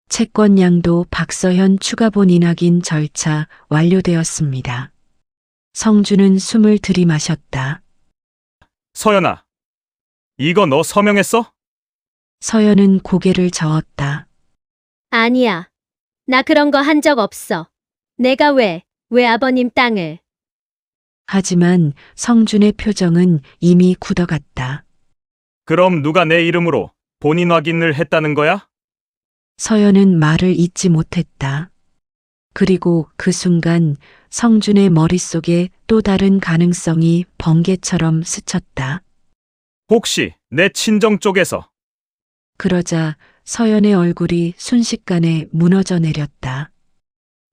채권 양도 박서현 추가본 인확인 절차 완료되었습니다. 성준은 숨을 들이마셨다. 서연아, 이거 너 서명했어? 서연은 고개를 저었다. 아니야. 나 그런 거 한 적 없어. 내가 왜 아버님 땅을. 하지만 성준의 표정은 이미 굳어갔다. 그럼 누가 내 이름으로 본인 확인을 했다는 거야? 서연은 말을 잇지 못했다. 그리고 그 순간 성준의 머릿속에 또 다른 가능성이 번개처럼 스쳤다. 혹시 내 친정 쪽에서? 그러자 서연의 얼굴이 순식간에 무너져 내렸다.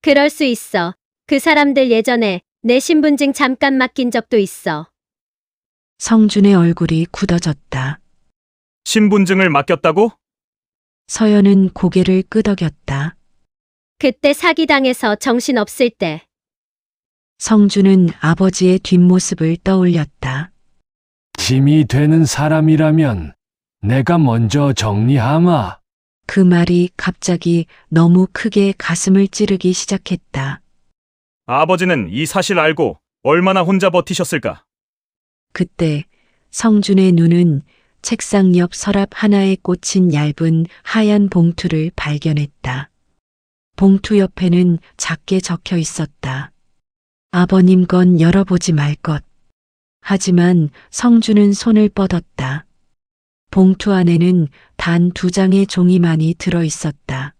그럴 수 있어. 그 사람들 예전에 내 신분증 잠깐 맡긴 적도 있어. 성준의 얼굴이 굳어졌다. 신분증을 맡겼다고? 서연은 고개를 끄덕였다. 그때 사기당해서 정신 없을 때. 성준은 아버지의 뒷모습을 떠올렸다. 짐이 되는 사람이라면 내가 먼저 정리하마. 그 말이 갑자기 너무 크게 가슴을 찌르기 시작했다. 아버지는 이 사실 알고 얼마나 혼자 버티셨을까? 그때 성준의 눈은 책상 옆 서랍 하나에 꽂힌 얇은 하얀 봉투를 발견했다. 봉투 옆에는 작게 적혀 있었다. 아버님 건 열어보지 말 것. 하지만 성준은 손을 뻗었다. 봉투 안에는 단 2장의 종이만이 들어 있었다.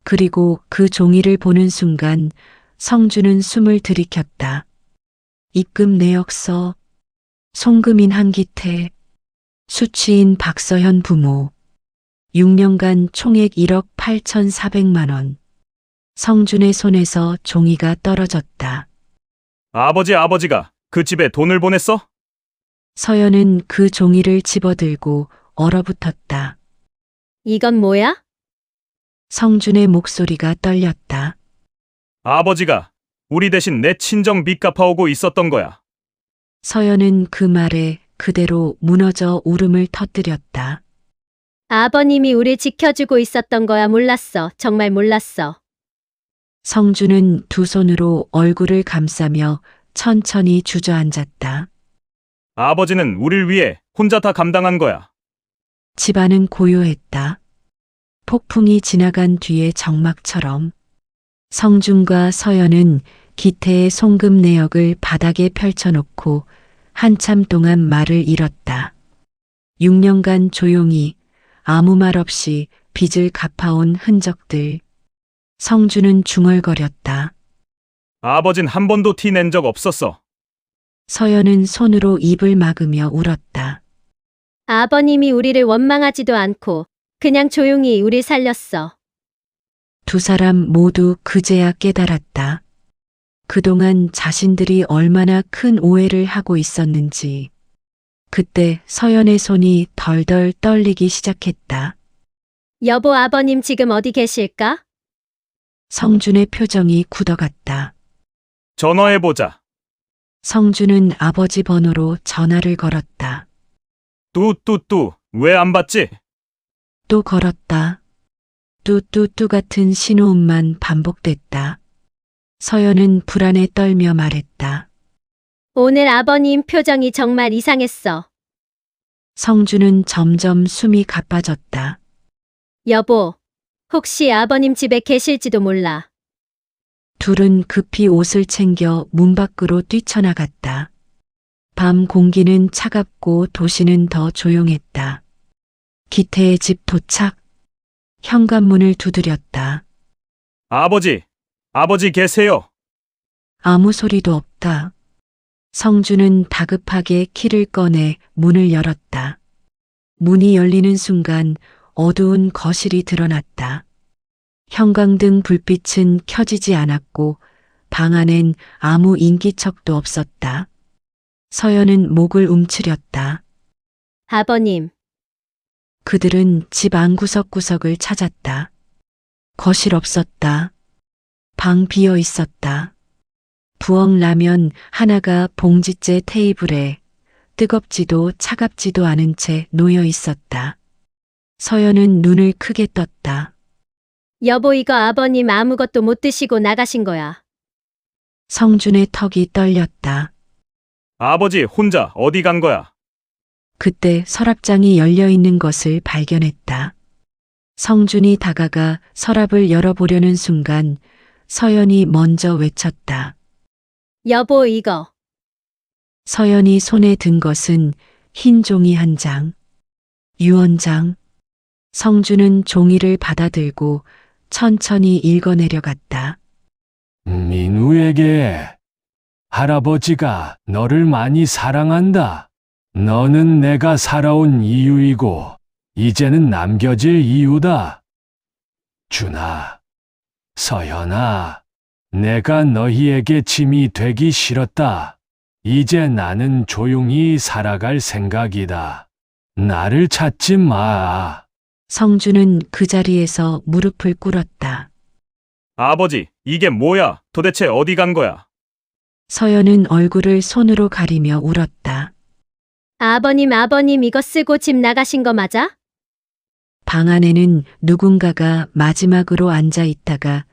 그리고 그 종이를 보는 순간 성준은 숨을 들이켰다. 입금 내역서, 송금인 한기태, 수취인 박서현 부모, 6년간 총액 1억 8,400만 원. 성준의 손에서 종이가 떨어졌다. 아버지가 그 집에 돈을 보냈어? 서연은 그 종이를 집어들고 얼어붙었다. 이건 뭐야? 성준의 목소리가 떨렸다. 아버지가 우리 대신 내 친정 빚 갚아오고 있었던 거야. 서연은 그 말에 그대로 무너져 울음을 터뜨렸다. 아버님이 우릴 지켜주고 있었던 거야. 몰랐어. 정말 몰랐어. 성준은 두 손으로 얼굴을 감싸며 천천히 주저앉았다. 아버지는 우릴 위해 혼자 다 감당한 거야. 집안은 고요했다. 폭풍이 지나간 뒤의 정막처럼. 성준과 서연은 기태의 송금 내역을 바닥에 펼쳐놓고 한참 동안 말을 잃었다. 6년간 조용히 아무 말 없이 빚을 갚아온 흔적들. 성준은 중얼거렸다. 아버진 한 번도 티 낸 적 없었어. 서연은 손으로 입을 막으며 울었다. 아버님이 우리를 원망하지도 않고 그냥 조용히 우리 살렸어. 두 사람 모두 그제야 깨달았다. 그동안 자신들이 얼마나 큰 오해를 하고 있었는지. 그때 서연의 손이 덜덜 떨리기 시작했다. 여보, 아버님 지금 어디 계실까? 성준의 표정이 굳어갔다. 전화해보자. 성준은 아버지 번호로 전화를 걸었다. 뚜뚜뚜, 왜 안 받지? 또 걸었다. 뚜뚜뚜 같은 신호음만 반복됐다. 서연은 불안에 떨며 말했다. 오늘 아버님 표정이 정말 이상했어. 성준은 점점 숨이 가빠졌다. 여보, 혹시 아버님 집에 계실지도 몰라. 둘은 급히 옷을 챙겨 문 밖으로 뛰쳐나갔다. 밤 공기는 차갑고 도시는 더 조용했다. 기태의 집 도착. 현관문을 두드렸다. 아버지 계세요. 아무 소리도 없다. 성준은 다급하게 키를 꺼내 문을 열었다. 문이 열리는 순간 어두운 거실이 드러났다. 형광등 불빛은 켜지지 않았고 방 안엔 아무 인기척도 없었다. 서연은 목을 움츠렸다. 아버님, 그들은 집 안 구석구석을 찾았다. 거실 없었다. 방 비어 있었다. 부엌 라면 하나가 봉지째 테이블에 뜨겁지도 차갑지도 않은 채 놓여 있었다. 서연은 눈을 크게 떴다. 여보, 이거 아버님 아무것도 못 드시고 나가신 거야. 성준의 턱이 떨렸다. 아버지 혼자 어디 간 거야? 그때 서랍장이 열려 있는 것을 발견했다. 성준이 다가가 서랍을 열어보려는 순간 서연이 먼저 외쳤다. 여보, 이거. 서연이 손에 든 것은 흰 종이 한 장. 유언장. 성준은 종이를 받아들고 천천히 읽어내려갔다. 민우에게 할아버지가 너를 많이 사랑한다. 너는 내가 살아온 이유이고 이제는 남겨질 이유다. 준아, 서연아, 내가 너희에게 짐이 되기 싫었다. 이제 나는 조용히 살아갈 생각이다. 나를 찾지 마. 성주는 그 자리에서 무릎을 꿇었다. 아버지, 이게 뭐야? 도대체 어디 간 거야? 서연은 얼굴을 손으로 가리며 울었다. 아버님, 이거 쓰고 집 나가신 거 맞아? 방 안에는 누군가가 마지막으로 앉아 있다가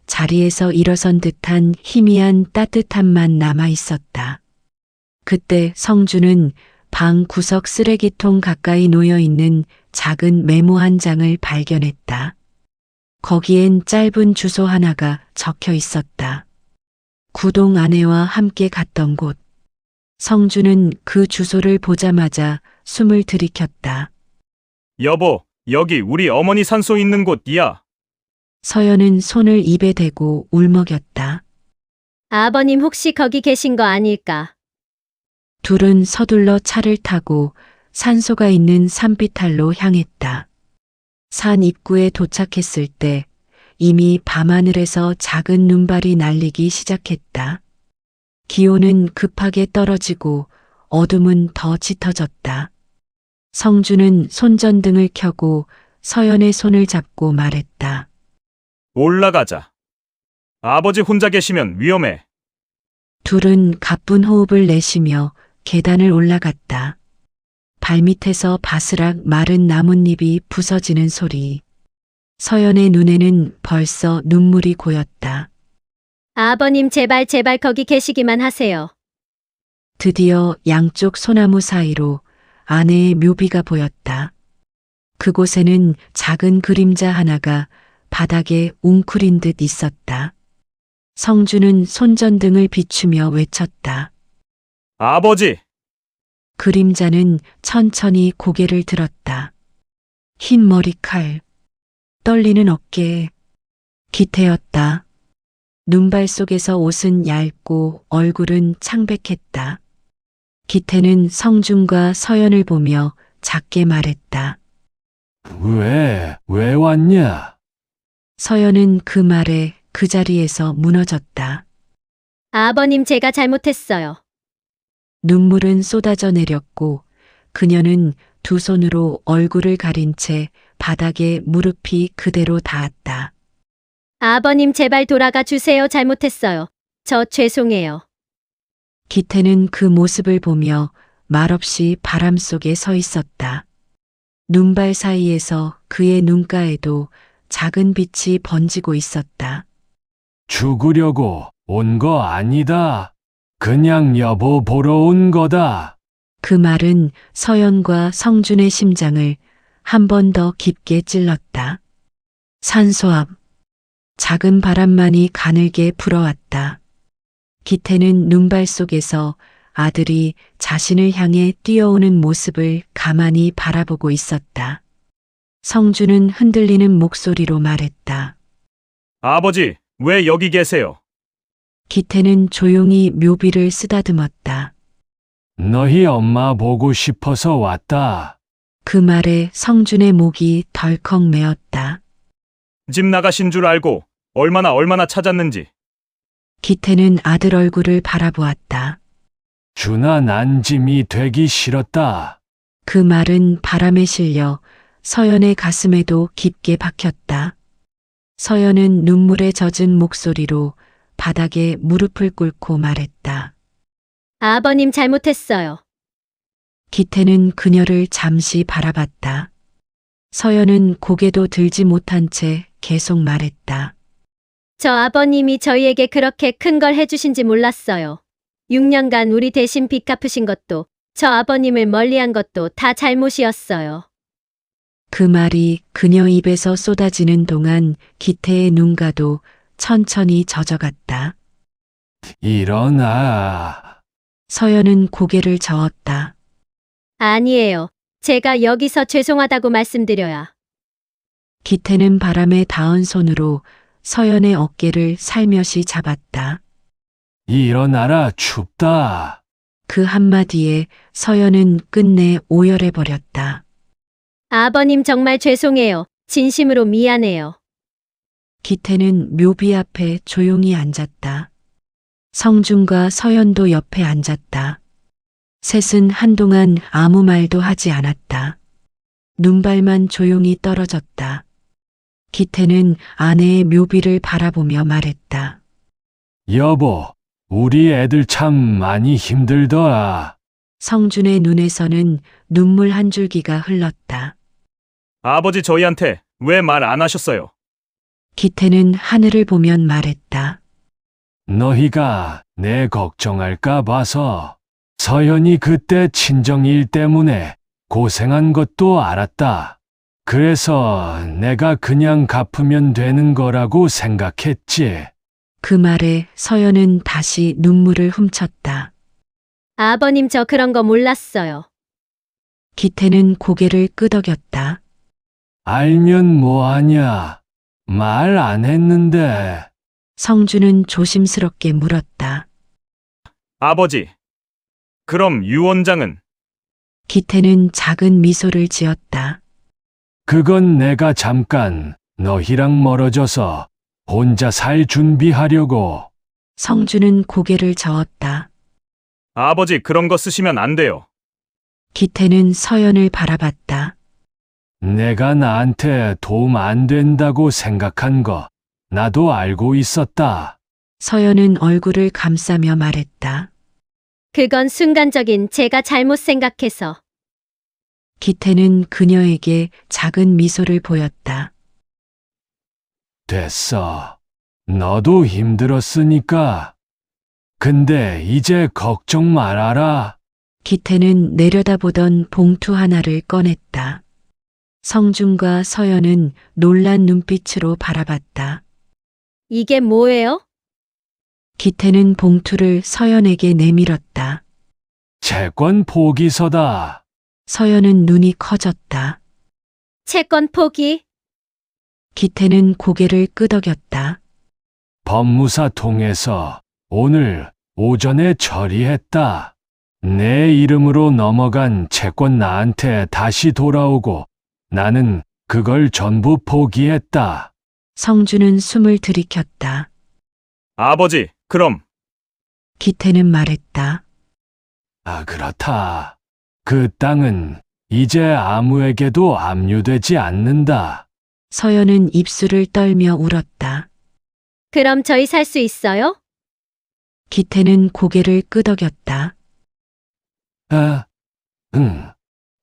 자리에서 일어선 듯한 희미한 따뜻함만 남아 있었다. 그때 성주는 방 구석 쓰레기통 가까이 놓여 있는 작은 메모 한 장을 발견했다. 거기엔 짧은 주소 하나가 적혀 있었다. 구동 아내와 함께 갔던 곳. 성주는 그 주소를 보자마자 숨을 들이켰다. 여보, 여기 우리 어머니 산소 있는 곳이야. 서연은 손을 입에 대고 울먹였다. 아버님 혹시 거기 계신 거 아닐까? 둘은 서둘러 차를 타고 산소가 있는 산비탈로 향했다. 산 입구에 도착했을 때 이미 밤하늘에서 작은 눈발이 날리기 시작했다. 기온은 급하게 떨어지고 어둠은 더 짙어졌다. 성주는 손전등을 켜고 서연의 손을 잡고 말했다. 올라가자. 아버지 혼자 계시면 위험해. 둘은 가쁜 호흡을 내쉬며 계단을 올라갔다. 발밑에서 바스락 마른 나뭇잎이 부서지는 소리. 서연의 눈에는 벌써 눈물이 고였다. 아버님 제발 거기 계시기만 하세요. 드디어 양쪽 소나무 사이로 아내의 묘비가 보였다. 그곳에는 작은 그림자 하나가 바닥에 웅크린 듯 있었다. 성주는 손전등을 비추며 외쳤다. 아버지! 그림자는 천천히 고개를 들었다. 흰 머리칼, 떨리는 어깨, 기태였다. 눈발 속에서 옷은 얇고 얼굴은 창백했다. 기태는 성준과 서연을 보며 작게 말했다. 왜 왔냐? 서연은 그 말에 그 자리에서 무너졌다. 아버님 제가 잘못했어요. 눈물은 쏟아져 내렸고 그녀는 두 손으로 얼굴을 가린 채 바닥에 무릎이 그대로 닿았다. 아버님 제발 돌아가 주세요. 잘못했어요. 저 죄송해요. 기태는 그 모습을 보며 말없이 바람 속에 서 있었다. 눈발 사이에서 그의 눈가에도 작은 빛이 번지고 있었다. 죽으려고 온 거 아니다. 그냥 여보 보러 온 거다. 그 말은 서연과 성준의 심장을 한 번 더 깊게 찔렀다. 산소 앞 작은 바람만이 가늘게 불어왔다. 기태는 눈발 속에서 아들이 자신을 향해 뛰어오는 모습을 가만히 바라보고 있었다. 성준은 흔들리는 목소리로 말했다. 아버지, 왜 여기 계세요? 기태는 조용히 묘비를 쓰다듬었다. 너희 엄마 보고 싶어서 왔다. 그 말에 성준의 목이 덜컥 메었다. 집 나가신 줄 알고 얼마나 찾았는지. 기태는 아들 얼굴을 바라보았다. 준아 난 짐이 되기 싫었다. 그 말은 바람에 실려 서연의 가슴에도 깊게 박혔다. 서연은 눈물에 젖은 목소리로 바닥에 무릎을 꿇고 말했다. 아버님 잘못했어요. 기태는 그녀를 잠시 바라봤다. 서연은 고개도 들지 못한 채 계속 말했다. 저 아버님이 저희에게 그렇게 큰 걸 해주신지 몰랐어요. 6년간 우리 대신 빚 갚으신 것도 저 아버님을 멀리한 것도 다 잘못이었어요. 그 말이 그녀 입에서 쏟아지는 동안 기태의 눈가도 천천히 젖어갔다. 일어나. 서연은 고개를 저었다. 아니에요. 제가 여기서 죄송하다고 말씀드려야. 기태는 바람에 닿은 손으로 서연의 어깨를 살며시 잡았다. 일어나라 춥다. 그 한마디에 서연은 끝내 오열해버렸다. 아버님 정말 죄송해요. 진심으로 미안해요. 기태는 묘비 앞에 조용히 앉았다. 성준과 서연도 옆에 앉았다. 셋은 한동안 아무 말도 하지 않았다. 눈발만 조용히 떨어졌다. 기태는 아내의 묘비를 바라보며 말했다. 여보, 우리 애들 참 많이 힘들더라. 성준의 눈에서는 눈물 한 줄기가 흘렀다. 아버지 저희한테 왜 말 안 하셨어요? 기태는 하늘을 보면 말했다. 너희가 내 걱정할까 봐서. 서연이 그때 친정일 때문에 고생한 것도 알았다. 그래서 내가 그냥 갚으면 되는 거라고 생각했지. 그 말에 서연은 다시 눈물을 훔쳤다. 아버님 저 그런 거 몰랐어요. 기태는 고개를 끄덕였다. 알면 뭐하냐. 말 안 했는데. 성준은 조심스럽게 물었다. 아버지, 그럼 유 원장은? 기태는 작은 미소를 지었다. 그건 내가 잠깐 너희랑 멀어져서 혼자 살 준비하려고. 성준은 고개를 저었다. 아버지 그런 거 쓰시면 안 돼요. 기태는 서연을 바라봤다. 내가 나한테 도움 안 된다고 생각한 거 나도 알고 있었다. 서연은 얼굴을 감싸며 말했다. 그건 순간적인 제가 잘못 생각해서. 기태는 그녀에게 작은 미소를 보였다. 됐어. 너도 힘들었으니까. 근데 이제 걱정 말아라. 기태는 내려다보던 봉투 하나를 꺼냈다. 성준과 서연은 놀란 눈빛으로 바라봤다. 이게 뭐예요? 기태는 봉투를 서연에게 내밀었다. 채권 포기서다. 서연은 눈이 커졌다. 채권 포기? 기태는 고개를 끄덕였다. 법무사 통해서 오늘 오전에 처리했다. 내 이름으로 넘어간 채권 나한테 다시 돌아오고 나는 그걸 전부 포기했다. 성준은 숨을 들이켰다. 아버지, 그럼 기태는 말했다. 아, 그렇다. 그 땅은 이제 아무에게도 압류되지 않는다. 서연은 입술을 떨며 울었다. 그럼 저희 살 수 있어요? 기태는 고개를 끄덕였다. 아, 응.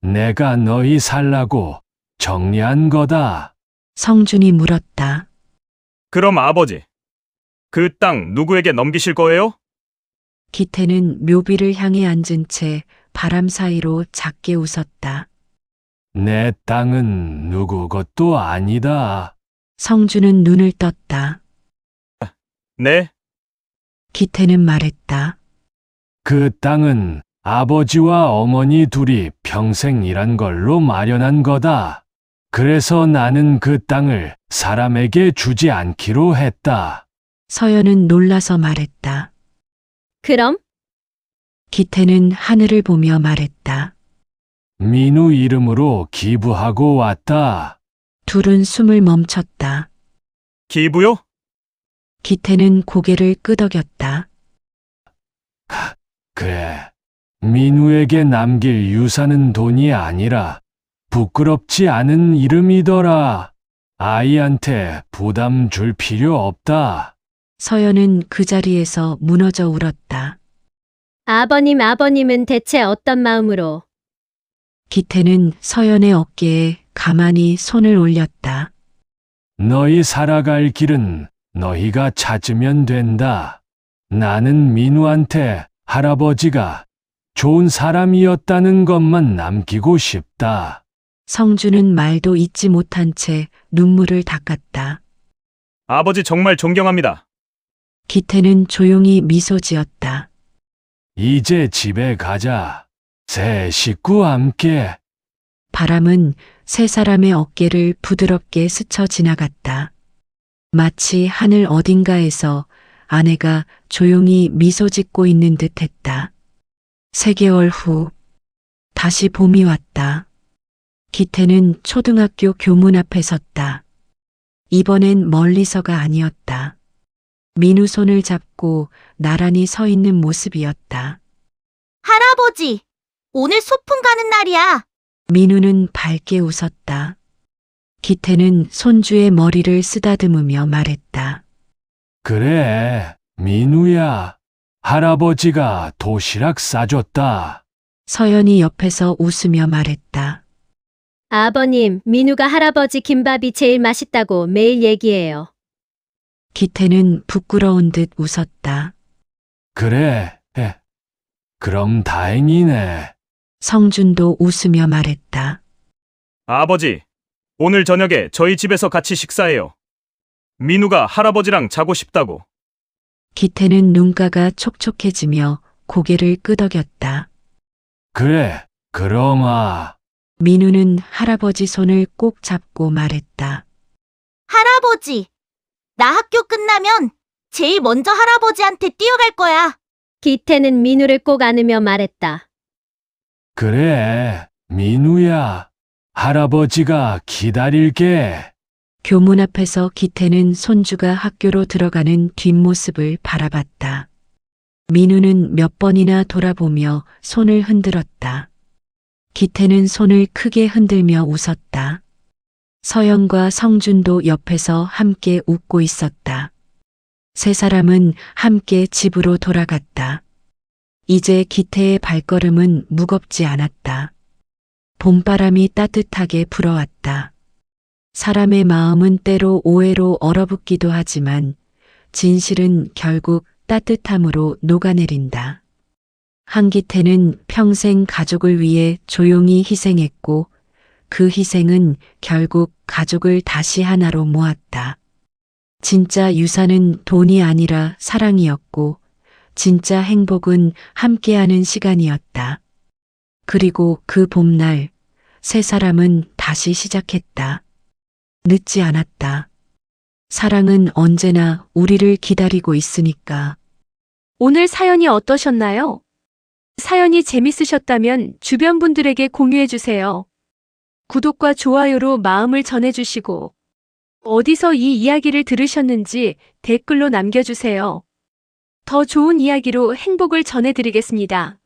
내가 너희 살라고 정리한 거다. 성준이 물었다. 그럼 아버지, 그 땅 누구에게 넘기실 거예요? 기태는 묘비를 향해 앉은 채 바람 사이로 작게 웃었다. 내 땅은 누구 것도 아니다. 성준은 눈을 떴다. 네, 기태는 말했다. 그 땅은 아버지와 어머니 둘이 평생 일한 걸로 마련한 거다. 그래서 나는 그 땅을 사람에게 주지 않기로 했다. 서연은 놀라서 말했다. 그럼? 기태는 하늘을 보며 말했다. 민우 이름으로 기부하고 왔다. 둘은 숨을 멈췄다. 기부요? 기태는 고개를 끄덕였다. 그래. 민우에게 남길 유산은 돈이 아니라 부끄럽지 않은 이름이더라. 아이한테 부담 줄 필요 없다. 서연은 그 자리에서 무너져 울었다. 아버님은 대체 어떤 마음으로? 기태는 서연의 어깨에 가만히 손을 올렸다. 너희 살아갈 길은 너희가 찾으면 된다. 나는 민우한테 할아버지가 좋은 사람이었다는 것만 남기고 싶다. 성준은 말도 잇지 못한 채 눈물을 닦았다. 아버지 정말 존경합니다. 기태는 조용히 미소 지었다. 이제 집에 가자. 새 식구 함께. 바람은 세 사람의 어깨를 부드럽게 스쳐 지나갔다. 마치 하늘 어딘가에서 아내가 조용히 미소 짓고 있는 듯 했다. 3개월 후, 다시 봄이 왔다. 기태는 초등학교 교문 앞에 섰다. 이번엔 멀리서가 아니었다. 민우 손을 잡고 나란히 서 있는 모습이었다. 할아버지, 오늘 소풍 가는 날이야. 민우는 밝게 웃었다. 기태는 손주의 머리를 쓰다듬으며 말했다. 그래, 민우야. 할아버지가 도시락 싸줬다. 서연이 옆에서 웃으며 말했다. 아버님, 민우가 할아버지 김밥이 제일 맛있다고 매일 얘기해요. 기태는 부끄러운 듯 웃었다. 그래, 그럼 다행이네. 성준도 웃으며 말했다. 아버지, 오늘 저녁에 저희 집에서 같이 식사해요. 민우가 할아버지랑 자고 싶다고. 기태는 눈가가 촉촉해지며 고개를 끄덕였다. 그래, 그럼아. 민우는 할아버지 손을 꼭 잡고 말했다. 할아버지, 나 학교 끝나면 제일 먼저 할아버지한테 뛰어갈 거야. 기태는 민우를 꼭 안으며 말했다. 그래, 민우야. 할아버지가 기다릴게. 교문 앞에서 기태는 손주가 학교로 들어가는 뒷모습을 바라봤다. 민우는 몇 번이나 돌아보며 손을 흔들었다. 기태는 손을 크게 흔들며 웃었다. 서연과 성준도 옆에서 함께 웃고 있었다. 세 사람은 함께 집으로 돌아갔다. 이제 기태의 발걸음은 무겁지 않았다. 봄바람이 따뜻하게 불어왔다. 사람의 마음은 때로 오해로 얼어붙기도 하지만 진실은 결국 따뜻함으로 녹아내린다. 한기태는 평생 가족을 위해 조용히 희생했고 그 희생은 결국 가족을 다시 하나로 모았다. 진짜 유산은 돈이 아니라 사랑이었고 진짜 행복은 함께하는 시간이었다. 그리고 그 봄날 세 사람은 다시 시작했다. 늦지 않았다. 사랑은 언제나 우리를 기다리고 있으니까. 오늘 사연이 어떠셨나요? 사연이 재밌으셨다면 주변 분들에게 공유해주세요. 구독과 좋아요로 마음을 전해주시고 어디서 이 이야기를 들으셨는지 댓글로 남겨주세요. 더 좋은 이야기로 행복을 전해드리겠습니다.